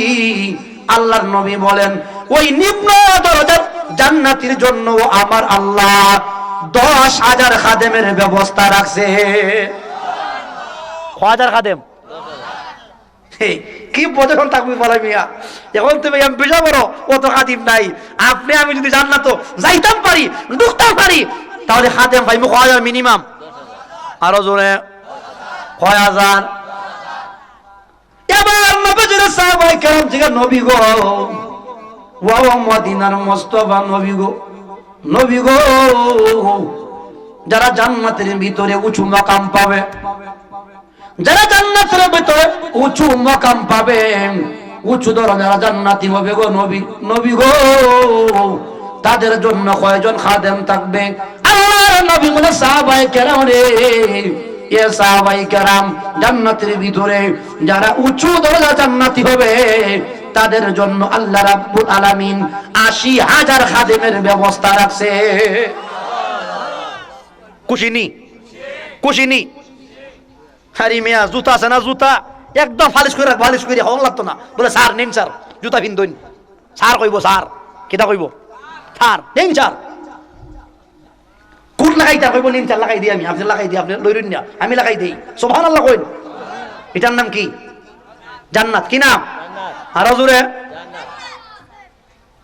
আল্লাহর নবী বলেন ওই নিম্ন দরজার জান্নাতির জন্য আমার আল্লাহ 10,000 খাদেমের ব্যবস্থা রাখছে। 1000 খাদেম কি বোঝান থাকবি বলে মিয়া, এখন তুমি বিশা বড় অত খাদিম নাই। আপনি আমি যদি জান্নাত যাইতাম পারি, ঢুকতাম পারি, তাহলে খাদেম পাইবো 1000 মিনিমাম। আরো জোরে 1000। এবার নবীর সাহাবায়ে কেরাম থেকে নবী গো, ওয়া মদিনার মুস্তাফা নবী গো, নবী গো, যারা জান্নাতের ভিতরে উঁচু মাকাম পাবে, যারা জান্নাতের ভিতরে উঁচু মাকাম পাবে, উঁচু দরজার জান্নাতি হবে গো নবী, নবী গো, তাদের জন্য কয়জন খাদেম থাকবে? আল্লাহর নবী বলে সাহাবায়ে কেরাম রে, এ সাহাবায়ে কেরাম, জান্নাতের ভিতরে যারা উঁচু দরজা জান্নাতি হবে তাদের জন্য আল্লাহ রাব্বুল আলামিন 80,000 খাদেমের ব্যবস্থা রাখছে। খুশিনি খুশিনি? হারি মিয়া জুতা আছে না, জুতা একদম ফালিশ করে ফালিশ করে হওয়া লাগতো না। বলে স্যার নিন স্যার জুতা পিন্ধুন, স্যার কইব স্যার কিতা কইব, স্যার নিন স্যার কুট লাগাই, তার কইব নিন স্যার লাগাই দিই আমি, আপনি লাগাই দিই, আপনি লইরুন না আমি লাগাই দিই। সুবহানাল্লাহ কইন। এটার নাম কি? জান্নাত। কি নাম? আরো জোরে।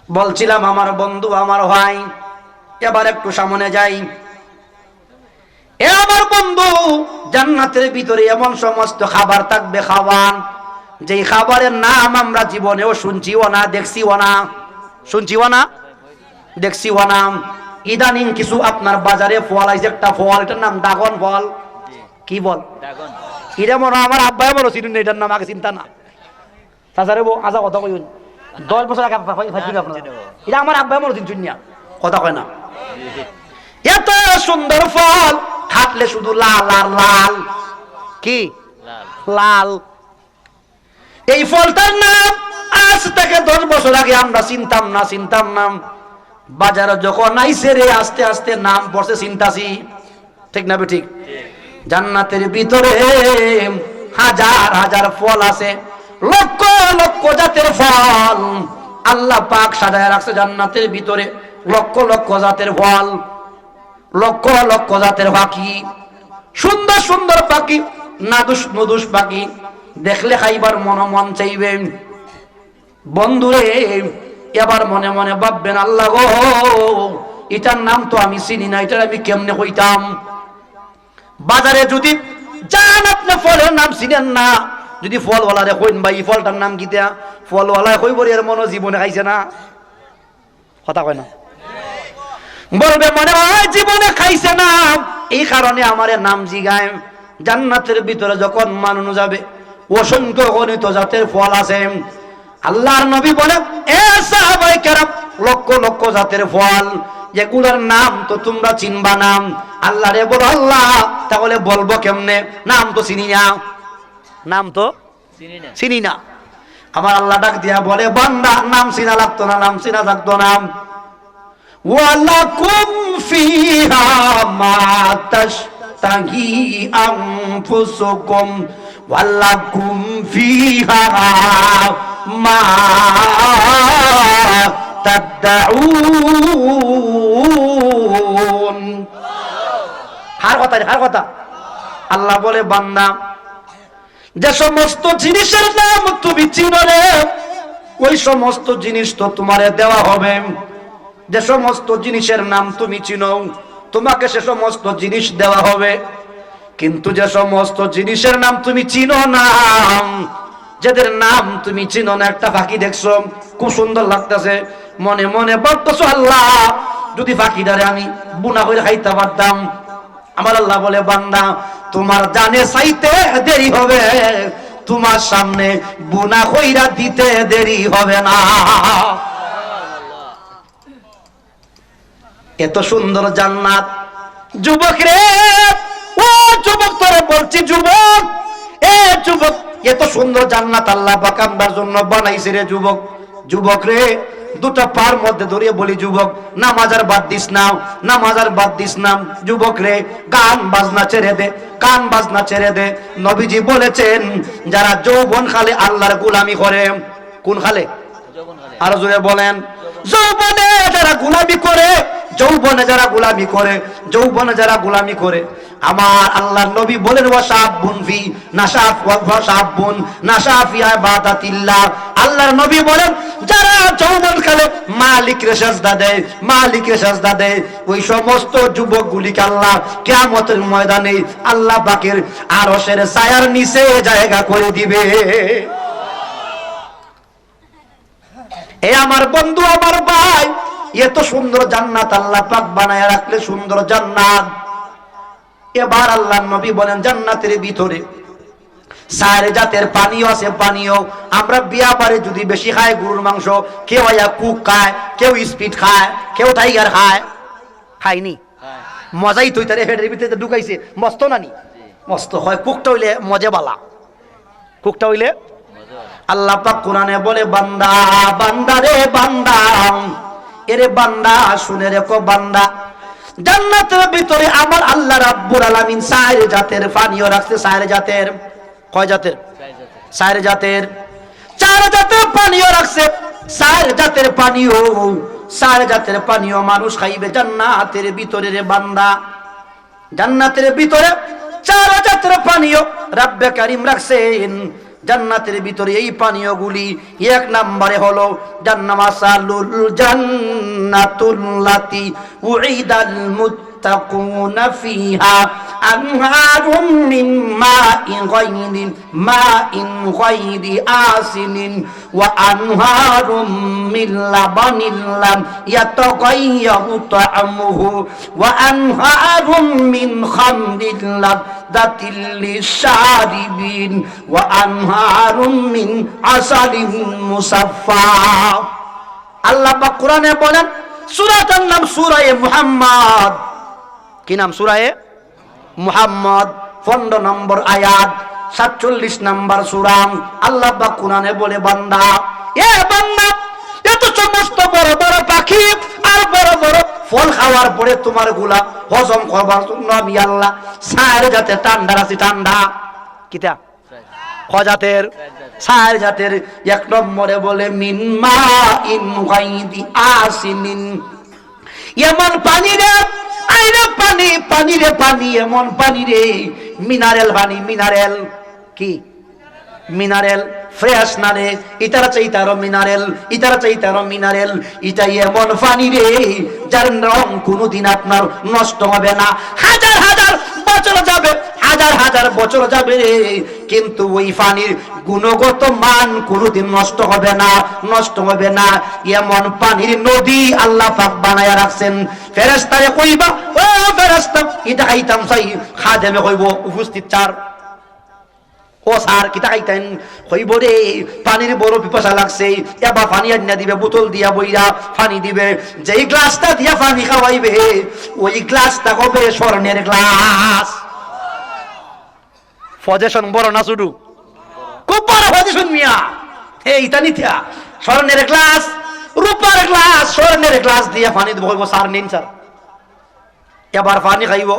বলছিলাম আমার বন্ধু, আমার ভাই, এবার একটু সামনে যাই। এ আমার বন্ধু, জান্নাতের ভিতরে এমন সমস্ত খাবার থাকবে, খাবার যেই খাবারের নাম আমরা জীবনেও শুনছিও না, দেখছিও না, শুনছিও না, দেখছিও না। ইদানিং কিছু আপনার বাজারে ফল আইছে, একটা ফল, এটার নাম ড্রাগন ফল। কি বল? এটা মনে আমার আব্বাই বলো চিনুন, এটার নাম আগে চিন্তা না। তাছাড়া আজা কথা কইন 10 বছর আগে আপনার, এটা আমার আব্বাই বলো চিনছুন না, কথা কয় না। এত সুন্দর ফল, হাঁটলে শুধু লাল আর লাল। কি লাল? এই ফলটার নাম আজ থেকে 10 বছর আগে আমরা চিনতাম না, চিনতাম না। বাজারে যখন আইছে রে, আস্তে আস্তে নাম পড়ছে, চিন্তাছি। ঠিক না ঠিক? জান্নাতের ভিতরে হাজার হাজার ফল আছে, লক্ষ লক্ষ জাতের ফল আল্লাহ পাক সাজায় রাখছে জান্নাতের ভিতরে। লক্ষ লক্ষ জাতের ফল, লক্ষ লক্ষ জাতের পাখি, সুন্দর সুন্দর পাখি, নাদুস নদুস পাখি, দেখলে খাইবার মন চাইবে। বন্ধুরে এবার মনে মনে ভাববেন, আল্লাহ গো, এটার নাম তো আমি চিনি না, এটা আমি কেমনে কইতাম? বাজারে যদি যান, আপনি ফলের নাম চিনেন না, যদি ফলওয়ালারে কইন ভাই এই ফলটার নাম কি, দেয়া ফলওয়ালায় কইব এর মনে জীবনে খাইছে না, কথা কয় না, বলবে মনে হয় জীবনে খাইছে না, এই কারণে আমার নাম জিগায়। জান্নাতের ভিতরে যখন মানুষ যাবে, অসংখ্য গণিত জাতের ফল আছে। আল্লাহর নবী বলে, এ সাহাবায়ে কেরাম, লক্ষ লক্ষ জাতের ফল, যেগুলোর নাম তো তোমরা চিনবা না। আল্লাহ রে বলো, আল্লাহ তাহলে বলবো কেমনে? নাম তো চিনি না, নাম তো চিনি না। আমার আল্লাহ ডাক দিয়া বলে, বান্দা নাম চিনা লাগতো না, নাম চিনা লাগতো না। ওয়ালাকুম ফিহা মা তাশতাহি আনফুসুকুম ওয়ালাকুম ফিহা মা তাদউন। হার কথা আল্লাহ বলে, বান্দা যে সমস্ত জিনিসের নাম তুমি চিনো রে, ওই সমস্ত জিনিস তো তোমারে দেওয়া হবে। যে সমস্ত জিনিসের নাম তুমি চিনো, তোমাকে সে সমস্ত জিনিস দেওয়া হবে। কিন্তু যে সমস্ত জিনিসের নাম তুমি চিনো না, যাদের নাম তুমি চিনো না, একটা পাখি দেখছো খুব সুন্দর লাগতেছে, মনে মনে ভাবতেছো, আল্লাহ যদি পাখিটারে আমি বুনা করে খাইতে পারতাম। আমার আল্লাহ বলে, বান্দা তোমার জানে চাইতে দেরি হবে, তোমার সামনে বুনা কইরা দিতে দেরি হবে না। এত সুন্দর জান্নাত। যুবক রে, ও যুবক, তোরে বলছি যুবক, এ যুবক, এত সুন্দর জান্নাত আল্লাহ পাক আমার জন্য বানাইছে রে যুবক। যুবক রে, দুটো পার মধ্যে ধরিয়ে বলি, যুবক নামাজ আর বাদ দিস না, নামাজ আর বাদ দিস না। যুবক রে, গান বাজনা ছেড়ে দে, গান বাজনা ছেড়ে দে। নবীজি বলেছেন যারা যৌবন খালে আল্লাহর গোলামি করে, কোন খালে? আরো জোরে বলেন। যৌবনে যারা গোলামি করে, যৌবনে যারা গোলামি করে, যৌবনে যারা গোলামি করে, আমার আল্লাহর নবী বলেন ওয়াশাবুন ফি নাশাফ ওয়াশাবুন নাশাফি ইবাদাতিল্লাহ। আল্লাহর নবী বলেন যারা যৌবনকালে মালিককে সিজদা দেয়, মালিককে সিজদা দেয়, ওই সমস্ত যুবকগুলিকে আল্লাহ কিয়ামতের ময়দানে আল্লাহ পাকের আরশের ছায়ার নিচে জায়গা করে দিবে। এ আমার বন্ধু, আমার ভাই, এত সুন্দর জান্নাত আল্লাহ পাক বানায় রাখলে, সুন্দর জান্নাত। এবার আল্লাহর নবী বলেন জান্নাতের ভিতরে 4 জাতের পানীয় আছে। পানীয় আমরা বিয়া বারে যদি বেশি খায় গরুর মাংস, কেউ কুক খায়, কেউ স্পিড খায়, কেউ টাইগার খায়, খায়নি মজাই তো তার হেডের ভিতরে ঢুকাইছে, মস্ত নানি মস্ত হয়। কুকটা হইলে মজা বালা, কুকটা হইলে। আল্লাহ পাক কোরআনে বলে বান্দা, বান্দা রে বান্দা, এরে বান্দা শুনে রেখো বান্দা, জান্নাতের ভিতরে আমার আল্লাহ রাব্বুল আলামিন 4 জাতের পানীয় রাখছে। 4 জাতের, কয় জাতের? 4 জাতের, 4 জাতের পানীয় রাখছে। 4 জাতের পানীয়, 4 জাতের পানীয় মানুষ খাইবে জান্নাতের ভিতরে রে বান্দা। জান্নাতের ভিতরে 4 জাতের পানীয় রব্বে কারীম রাখছেন জান্নাতের ভিতরে। এই পানীয়গুলি 1 নম্বরে হলো জান্নামাসালুল জান্নাতুল্লাতি উইদাল মুত্তাকুনা ফিহা আনহারুম মিন মাইন গায়রি আসিনিন ওয়া আনহারুম মিন লাবানিন লাম ইয়াতাগায়্যারু তা'আমুহু ওয়া আনহারুম মিন খামরিন লাযযাতিল লিশারিবিন ওয়া আনহারুম মিন আসালিন মুসাফফা। আল্লাহ পাক কোরআনে বলেন, সূরাটার নাম সূরা মুহাম্মদ। কি নাম? সূরা মুহাম্মদ। 15 নম্বর আয়াত, 47 নম্বর সূরা। আল্লাহ পাক কোরআনে বলে বান্দা, এ বান্দা, এত সমস্ত বড় বড় পাখি আর বড় বড় ফল খাওয়ার পরে তোমার গুলা হজম করবার জন্য আমি আল্লাহ 4 জাতের ঠান্ডা রাখছি। ঠান্ডা কিটা? কয় জাতের? 4 জাতের। 1 নম্বরে বলে মিন মাইন গায়রি আসিনিন, এমন পানি রে, আইরে পানি, পানি রে পানি, এমন পানি রে, মিনারেল পানি। মিনারেল কি? মিনারেল, ফ্রেশ না রে, ইতারা চাইতারো মিনারেল, ইতারা চাইতারো মিনারেল। এটাই এমন পানি রে যার রং কোনোদিন আপনার নষ্ট হবে না। হাজার হাজার বছর যাবে, হাজার হাজার বছর যাবে রে, কিন্তু ওই পানির গুণগত মান কোনোদিন নষ্ট হবে না, নষ্ট হবে না। এমন পানির নদী আল্লাহ পাক বানায়া রাখছেন। ফেরেশতারে কইবা, ও ফেরেশতা, এটা খাইতাম চাই। খাদেমে কইব, উপস্থিত 4, ও স্যার কিতা খাইতেন? কইব রে পানির বড় পিপাসা লাগছে, এবার পানি আনিয়া দিবে, বোতল দিয়া বইরা পানি দিবে। যেই গ্লাসটা দিয়া পানি খাওয়াইবে ওই গ্লাসটা হবে স্বর্ণের গ্লাস। পজিশন বড় না ছোট? খুব বড় পজিশন মিয়া। এইটা নিথা স্বর্ণের গ্লাস, রূপার গ্লাস, স্বর্ণের গ্লাস দিয়া পানি দিব। কইব স্যার নিন স্যার। এবার পানি খাইব,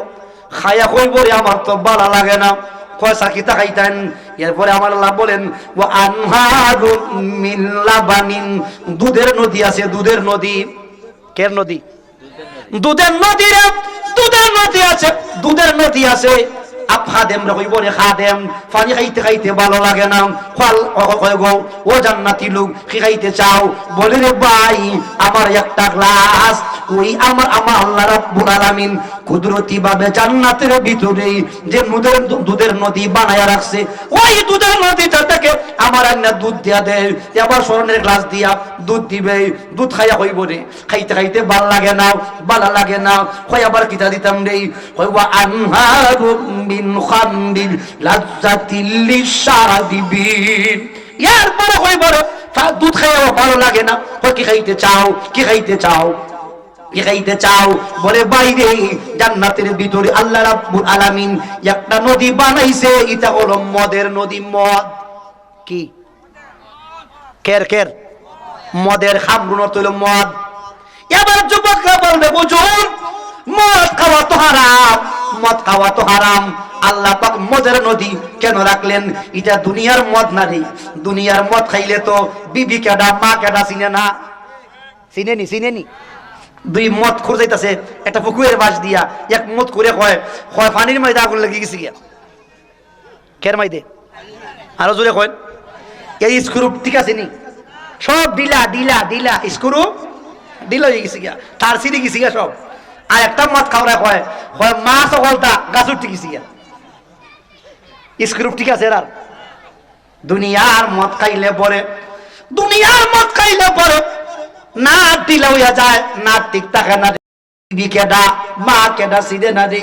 খাইয়া কইব রে আমার তো ভালো লাগে না। কয়সা কিতা খাইতেন? এরপরে আমার আল্লাহ বলেন ওয়া আনহারুম মিন লাবানিন, দুধের নদী আছে। দুধের নদী। কের নদী? দুধের নদী রে, দুধের নদী আছে, দুধের নদী আছে। খাদেম রে কইব রে খাদেম, পানি খাইতে খাইতে ভালো লাগে না। ও জান্নাতি লোক, কি খাইতে চাও? বলে রে ভাই আমার একটা গ্লাস। ওই আমার আল্লাহ রাব্বুল আলামিন কুদরতি ভাবে জান্নাতের ভিতরে যে দুধের নদী বানায়া রাখছে, ওই দুধের নদীটা থেকে আমার আন্না দুধ দিয়া দেয়। আবার স্বর্ণের গ্লাস দিয়া দুধ দিবে। দুধ খাইয়া কইব রে খাইতে খাইতে ভাল লাগে না, ভালো লাগে না। কই আবার কিতা দিতাম রে? কইবা আনহারুম মিন খামরিন লাযযাতিল লিশারিবিন। এরপরে কইব রে দুধ খাইয়া ভালো লাগে না। কই কি খাইতে চাও? কি খাইতে চাও? কি খাইতে চাও? বলে বাইরে জান্নাতের ভিতরে আল্লাহ রাব্বুল আলামিন একটা নদী বানাইছে, এটা হলো মদের নদী। মদ কি? কের কের? মদের খামরুন অর্থ হইল মদ। এবার যুবকরা বলবে হুজুর মদ খাওয়া তো হারাম, মদ খাওয়া তো হারাম, আল্লাহ পাক মদের নদী কেন রাখলেন? এটা দুনিয়ার মদ না রে, দুনিয়ার মদ খাইলে তো বিবি কেডা মা কেডা চিনে না, চিনেনি চিনেনি। দুই মদ খুঁড় যাইতেছে একটা পুকুরের বাস দিয়া, এক মদ করে কয় কয় পানির মাইদে আগুন লেগে গেছে গিয়া, কের মাইদে আরো জোরে কয় এই স্ক্রু ঠিক আছে নি, সব ডিলা ডিলা ডিলা স্ক্রু ডিলা হয়ে গেছে গিয়া, তার সিঁড়ি গেছে গিয়া সব। আর একটা মদ খাওয়া কয় কয় মা সকলটা গাছ উঠে গেছে গিয়া, স্ক্রু ঠিক আছে। আর দুনিয়ার মদ খাইলে পরে, দুনিয়ার মদ খাইলে পরে না ডিলা হইয়া যায়, না ঠিক থাকে না, কেডা মা কেডা সিদে না রে।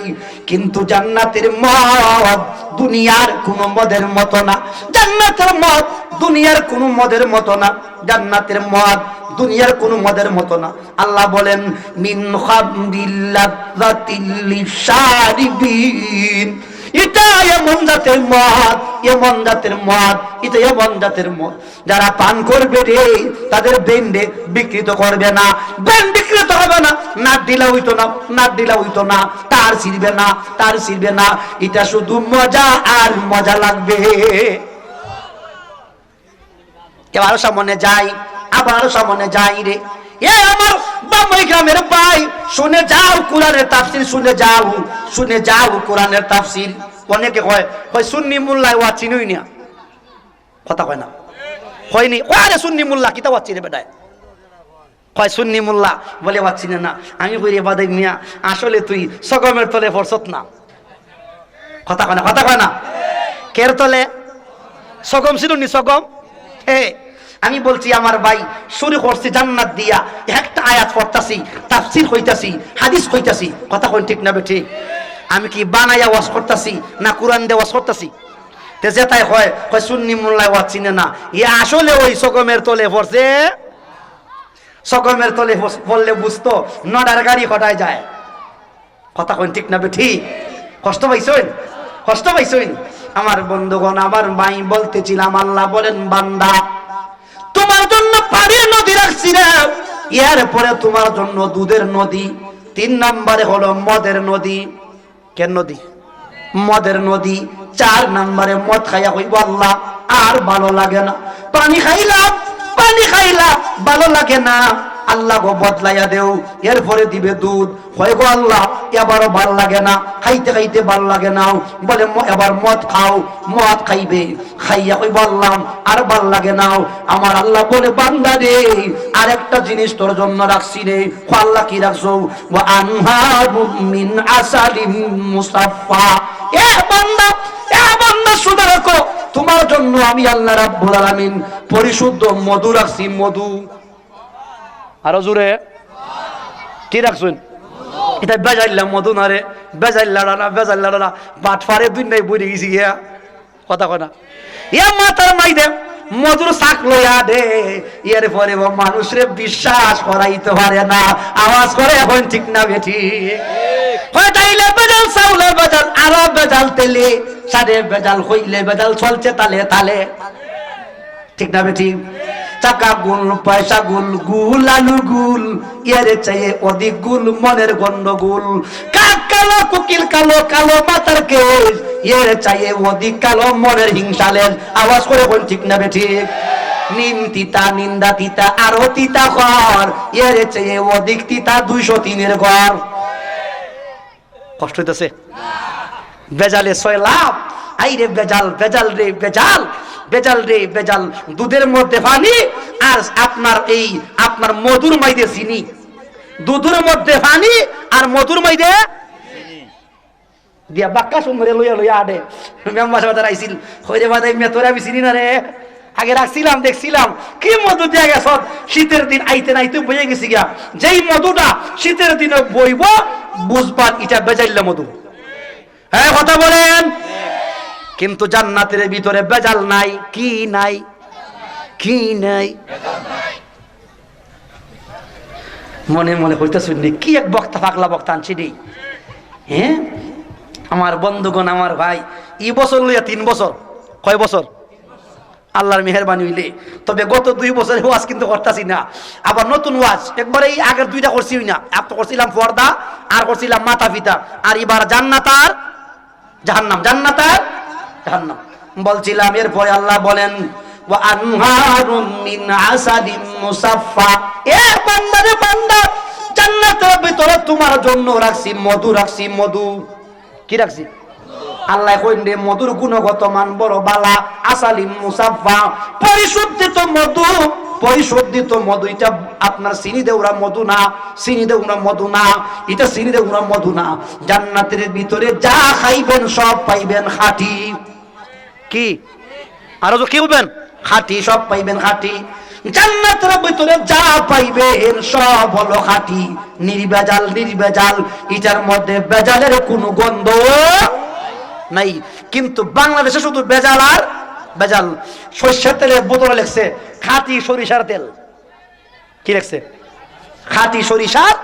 কিন্তু জান্নাতের মদ দুনিয়ার কোন মদের মতো না, জান্নাতের মদ দুনিয়ার কোন মদের মতো না, জান্নাতের মদ দুনিয়ার কোন মদের মতো না। আল্লাহ বলেন মিন খামরিল্লাযাতিল লিশারিবিন, এটা এমন জাতের মদ, এমন জাতের মদ, এটা এমন জাতের মদ যারা পান করবে রে তাদের বেন্ডে বিকৃত করবে না, বেন বিকৃত হবে না, নাক ঢিলা হইতো না, নাক ঢিলা হইতো না, তার ছিড়বে না, তার ছিড়বে না, এটা শুধু মজা আর মজা লাগবে। আরো সামনে যাই, আবার আরো সামনে যাই রে, এ আমার বামই গ্রামের ভাই শুনে যাও কোরআনের তাফসীর, শুনে যাও, শুনে যাও কোরআনের তাফসীর। অনেকে কয় কয় সুন্নি মোল্লা ওয়া চিনুই না, কথা কয় না, হয়নি আরে সুন্নি মোল্লা কিতা ওয়া চিনে বেটায়, কয় সুন্নি মোল্লা বলে ওয়া চিনে না। আমি কই বাদাই মিয়া আসলে তুই সগমের তলে পড়ছত না, কথা কয় না, কথা কয় না, কের তলে সগম ছিলুনি সগম। হে আমি বলছি আমার ভাই শুরু করছি জান্নাত দিয়া, একটা আয়াত পড়তাছি, তাফসীর হইতাছি, হাদিস হইতাছি, কথা কোন ঠিক না বেঠিক? আমি কি বানাইয়া ওয়াজ করতাছি না কোরআন দিয়ে ওয়াজ করতাছি? তে যেটাই হয় কয় সুন্নি মোল্লা ওয়াজ চিনে না, ই আসলে ওই সগমের তলে পড়ছে, সগমের তলে পড়লে বুঝতো নডার গাড়ি হটায় যায়, কথা কোন ঠিক না বেঠিক? কষ্ট পাইছেন, কষ্ট পাইছেন আমার বন্ধুগণ। আমার ভাই বলতেছিলাম আল্লাহ বলেন বান্দা তোমার জন্য পানির নদী রাখছি না, এরপরে তোমার জন্য দুধের নদী, 3 নম্বরে হলো মদের নদী। কেন নদী? মদের নদী। 4 নম্বরে মদ খাইয়া হইব আল্লাহ আর ভালো লাগে না, পানি খাইলাম, পানি খাইলাম ভালো লাগে না, আল্লাহ গো বদলাইয়া দেও, এরপরে দিবে দুধ, হয় গো আল্লাহ এবারও ভাল লাগে না, খাইতে খাইতে ভাল লাগে না, বলে এবার মদ খাও, মদ খাইবে, খাইয়া কই বললাম আর ভাল লাগে না। আমার আল্লাহ বলে বান্দা রে আরেকটা জিনিস তোর জন্য রাখছি রে। আল্লাহ কি রাখছো? ওয়া আনহারুম মিন আসালিম মুসাফফা। এ বান্দা, এ বান্দা শুনে রাখো তোমার জন্য আমি আল্লাহ রাব্বুল আলামিন পরিশুদ্ধ মধু রাখছি, মধু। আরো জোরে কি রাখছেন? এটা বেজাইলাম মধু না রে, বেজাইল্লা না, বেজাইল্লা না, বাট ফারে দুই নাই বইরে গেছি গিয়া, কথা কয় না। এ মাথার মাইদে মধুর শাক লইয়া দে, এর পরে মানুষরে বিশ্বাস করাইতে পারে না, আওয়াজ করে এখন ঠিক না বেঠি? হইলে বেজাল, চাউলে বেজাল, আরো বেজাল, তেলে সারে বেজাল, হইলে বেজাল, চলছে তালে তালে, ঠিক না বেঠি? টাকা গুল, পয়সা গুল, গুল আলু গুল, এর চাইয়ে অধিক গুল মনের গন্ডগোল। কাক কালো, কুকিল কালো, কালো মাথার কেশ, এর চাইয়ে অধিক কালো মনের হিংসালের। আওয়াজ করে কোন ঠিক না বেঠিক? নিম তিতা, নিন্দা তিতা, আরো তিতা ঘর, এর চাইয়ে অধিক তিতা 203-এর ঘর। কষ্ট হইতেছে? বেজালে 6 লাভ। আইরে বেজাল, বেজাল রে বেজাল, বেজাল রে বেজাল, দুধের মধ্যে পানি আর আপনার এই আপনার মধুর মাইদে চিনি, দুধের মধ্যে পানি আর মধুর মাইদে দিয়া বাক্কা সুন্দরে লইয়া লইয়া আডে মেম্বার সাহেব আইছিল, হইরে বাদে মেতরে আমি চিনি না রে, আগে রাখছিলাম দেখছিলাম কি মধু দিয়া গেছ, শীতের দিন আইতে নাইতে বইয়ে গেছি গিয়া, যেই মধুটা শীতের দিনে বইব বুঝবার এটা বেজাইল্লা মধু। হ্যাঁ কথা বলেন। কিন্তু জান্নাতের ভিতরে বেজাল নাই, কি নাই, কি নাই? মনে মনে হইতে শুনলি কি এক বক্তা, পাগলা বক্তা আনছি রে। হ্যাঁ আমার বন্ধুগণ, আমার ভাই, এই বছর লইয়া 3 বছর, কয় বছর? আল্লাহর মেহেরবানি হইলে। তবে গত 2 বছরের ওয়াজ কিন্তু করতেছি না, আবার নতুন ওয়াজ একবারে এই আগের 2টা করছি না, এত করছিলাম পর্দা আর করছিলাম মাতা পিতা, আর এবার জান্নাত আর জাহান্নাম, জান্নাত আর জাহান্নাম বলছিলাম। এরপরে আল্লাহ বলেন ওয়া আনহারুম মিন আসাদিম মুসাফফা, এ বান্দা রে বান্দা, জান্নাতের ভিতরে তোমার জন্য রাখছি মধু, রাখছি মধু। কি রাখছি? আল্লাহ কইন রে মধুর গুণগত মান বড় বালা, আসালিম মুসাফফা, পরিশুদ্ধিত মধু, পরিশুদ্ধিত মধু। এটা আপনার চিনি দেওরা মধু না, চিনি দেওরা মধু না, এটা চিনি দেওরা মধু না। জান্নাতের ভিতরে যা খাইবেন সব পাইবেন খাঁটি। কি আরো কি বলবেন? খাঁটি, সব পাইবেন খাঁটি। জান্নাতের ভিতরে যা পাইবেন সব হলো খাঁটি, নির্ভেজাল, নির্ভেজাল। এটার মধ্যে বেজালের কোনো গন্ধ নাই। কিন্তু বাংলাদেশে শুধু বেজাল আর বেজাল। সরষের তেলের বোতলে লেখছে খাঁটি সরিষার তেল। কি লেখছে? খাঁটি সরিষার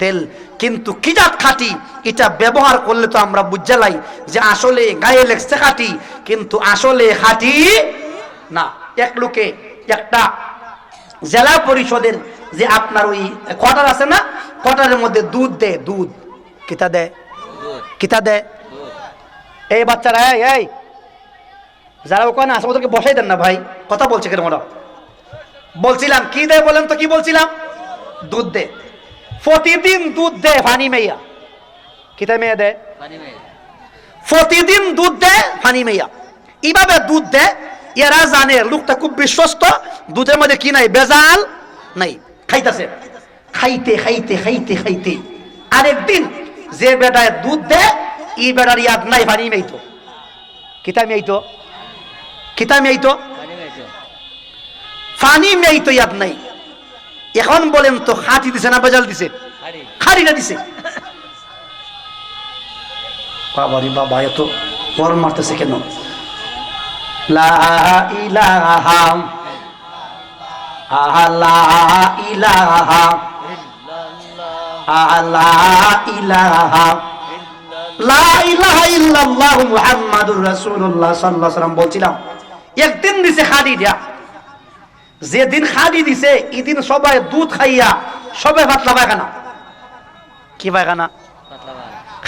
তেল। কিন্তু কি জাত খাঁটি এটা ব্যবহার করলে তো আমরা বুঝলাই যে আসলে গায়ে লেখছে খাঁটি, কিন্তু আসলে খাঁটি না। এক লোকে একটা জেলা পরিষদের যে আপনার ওই কোয়ার্টার আছে না, কোয়ার্টারের মধ্যে দুধ দেয়, দুধ। কিতা দেয়? কিতা দেয়? এই বাচ্চারা, এই যারা ওখানে আছে ওদেরকে বসাই দেন না ভাই, কথা বলছে কেন ওরা? বলছিলাম কি দেয় বলেন তো? কি বলছিলাম? দুধ দেয়। প্রতিদিন দুধ দেয় ফানি মেয়া। কিতা মেয়া দেয়? প্রতিদিন দুধ দেয় ফানি মেয়া। এইভাবে দুধ দেয়, এরা জানে লোকটা খুব বিশ্বস্ত, দুধের মধ্যে কি নাই? বেজাল নাই। খাইতেছে, খাইতে খাইতে খাইতে খাইতে আরেকদিন যে বেটায় দুধ দেয় এই বেটার ইয়াদ নাই ফানি মেইতো। কিতা মেইতো? কিতা মেইতো? ফানি মেইতো, ইয়াদ নাই। এখন বলেন তো খাঁটি দিছে না বেজাল দিছে? খাঁটিটা দিছে। বাবারি বাবা, এত গরম মারতেছে কেন? লা ইলাহা লা ইলাহা লা ইলাহা লা ইলাহা ইল্লাল্লাহু মুহাম্মাদুর রাসূলুল্লাহ সাল্লাল্লাহু আলাইহি ওয়াসাল্লাম। বলছিলাম একদিন দিছে খাঁটি দিয়া, যেদিন খাঁটি দিছে এদিন সবাই দুধ খাইয়া সবাই পাতলা পায়খানা। কি পায়খানা?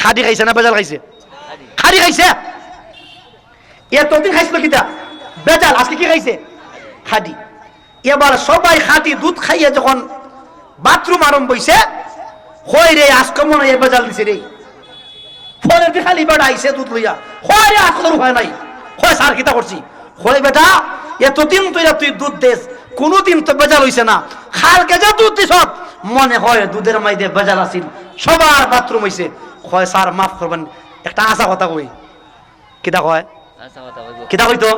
খাঁটি খাইছে না বেজাল খাইছে? খাঁটি খাইছে। এতদিন খাইছিল কিতা? বেজাল। আজকে কি খাইছে? খাঁটি। এবার সবাই খাঁটি দুধ খাইয়া যখন বাথরুম আরম্ভ হইছে, হয় রে আজকে মনে হয় বেজাল দিছে রে। পরের দিন খালি বেটা আইছে দুধ লইয়া, হয় রে আজকে হয় নাই, হয় স্যার কিতা করছি, হয় বেটা এতদিন তুই দুধ দেস, কোনোদিন তো বেজাল হইছে না, খালকে যা দুধ দিস মনে হয় দুধের মাইদে বেজাল আসিল, সবার বাথরুম হইছে। হয় স্যার মাফ করবেন, একটা আশা কথা কই। কিতা কয়? কিতা কইতো?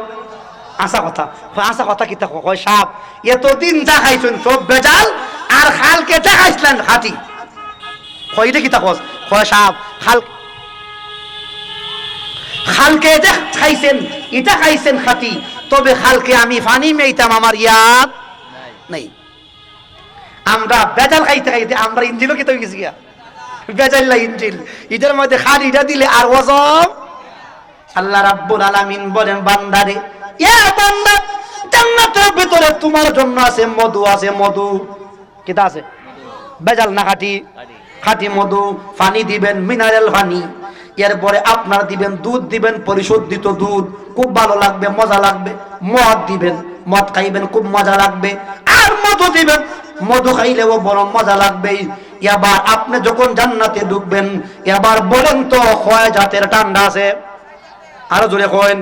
আশা কথা। আশা কথা কিতা কয়? সাপ এতদিন যা খাইছেন সব বেজাল, আর খালকে যা খাইছিলেন খাঁটি। কইটা কিতা কস? কয় সাপ খালকে যে খাইছেন এটা খাইছেন খাঁটি, তবে খালকে আমি ফানি মেইতাম আমার ইয়াদ নাই। আমরা বেজাল খাইতে খাইতে আমরা ইঞ্জিলও খেতে হয়ে গেছি গিয়া, বেজাল্লা ইঞ্জিল। এটার মধ্যে খাঁটিটা দিলে আর ওজম। আল্লাহ রাব্বুল আলামিন বলেন বান্দারে, এ বান্দা জান্নাতের ভিতরে তোমার জন্য আছে মধু, আছে মধু। কিতা আছে? বেজাল না খাঁটি? খাঁটি মধু। পানি দিবেন মিনারেল পানি, এরপরে আপনার দিবেন দুধ, দিবেন পরিশোধিত দুধ, খুব ভালো লাগবে, মজা লাগবে। মদ দিবেন, মদ খাইবেন, খুব মজা লাগবে। আর মধু দিবেন, মধু খাইলেও বড় মজা লাগবে। এবার আপনি যখন জান্নাতে ঢুকবেন, এবার বলেন তো কয় জাতের ঠান্ডা আছে? আরো জোরে কইন।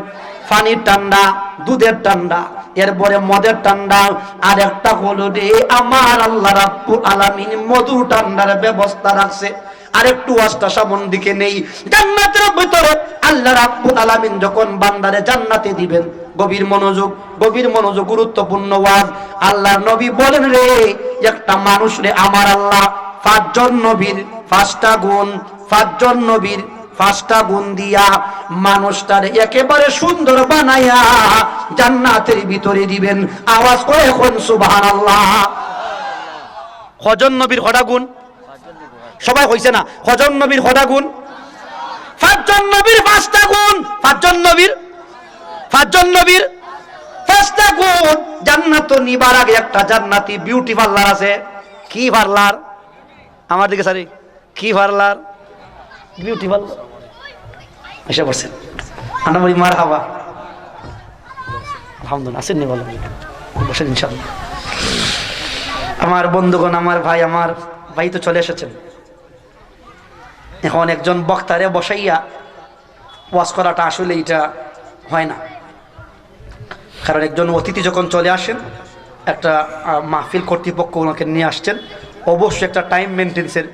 পানির ঠান্ডা, দুধের ঠান্ডা, এরপরে মদের ঠান্ডা, আর একটা হলো রে আমার আল্লাহ রাব্বুল আলামিন মধু ঠান্ডার ব্যবস্থা রাখছে। আরেকটু ওয়াজটা সামন দিকে নেই। জান্নাতের ভিতরে আল্লাহ রাব্বুল আলামিন যখন বান্দারে জান্নাতে দিবেন, গভীর মনোযোগ, গভীর মনোযোগ, গুরুত্বপূর্ণ ওয়াজ। আল্লাহর নবী বলেন রে একটা মানুষ রে আমার আল্লাহ 5 জন নবীর 5টা গুণ, 5 জন নবীর 5টা গুণ দিয়া মানুষটার একেবারে সুন্দর বানাইয়া জান্নাতের ভিতরে দিবেন। আওয়াজ করে এখন সুবহানাল্লাহ। কজন নবীর কটা গুণ? সবাই কইছে না? কজন নবীর কটা গুণ? 5 জন নবীর 5টা গুণ। 5 জন নবীর 5 জন নবীর 5 পাঁচটা গুণ জান্নাত নিবার আগে একটা জান্নাতি বিউটি পার্লার আছে। কি পার্লার? আমার দিকে সারি, কি পার্লার? Beauty parlour. এসে বসেন, আনামারি মার হাবা, আলহামদুলিল্লাহ আসেননি, বলেন বসেন ইনশাল্লাহ। আমার বন্ধুগণ, আমার ভাই তো চলে এসেছেন। এখন একজন বক্তারে বসাইয়া ওয়াজ করাটা আসলে এটা হয় না, কারণ একজন অতিথি যখন চলে আসেন, একটা মাহফিল কর্তৃপক্ষ ওনাকে নিয়ে আসছেন, অবশ্যই একটা টাইম মেনটেন্সের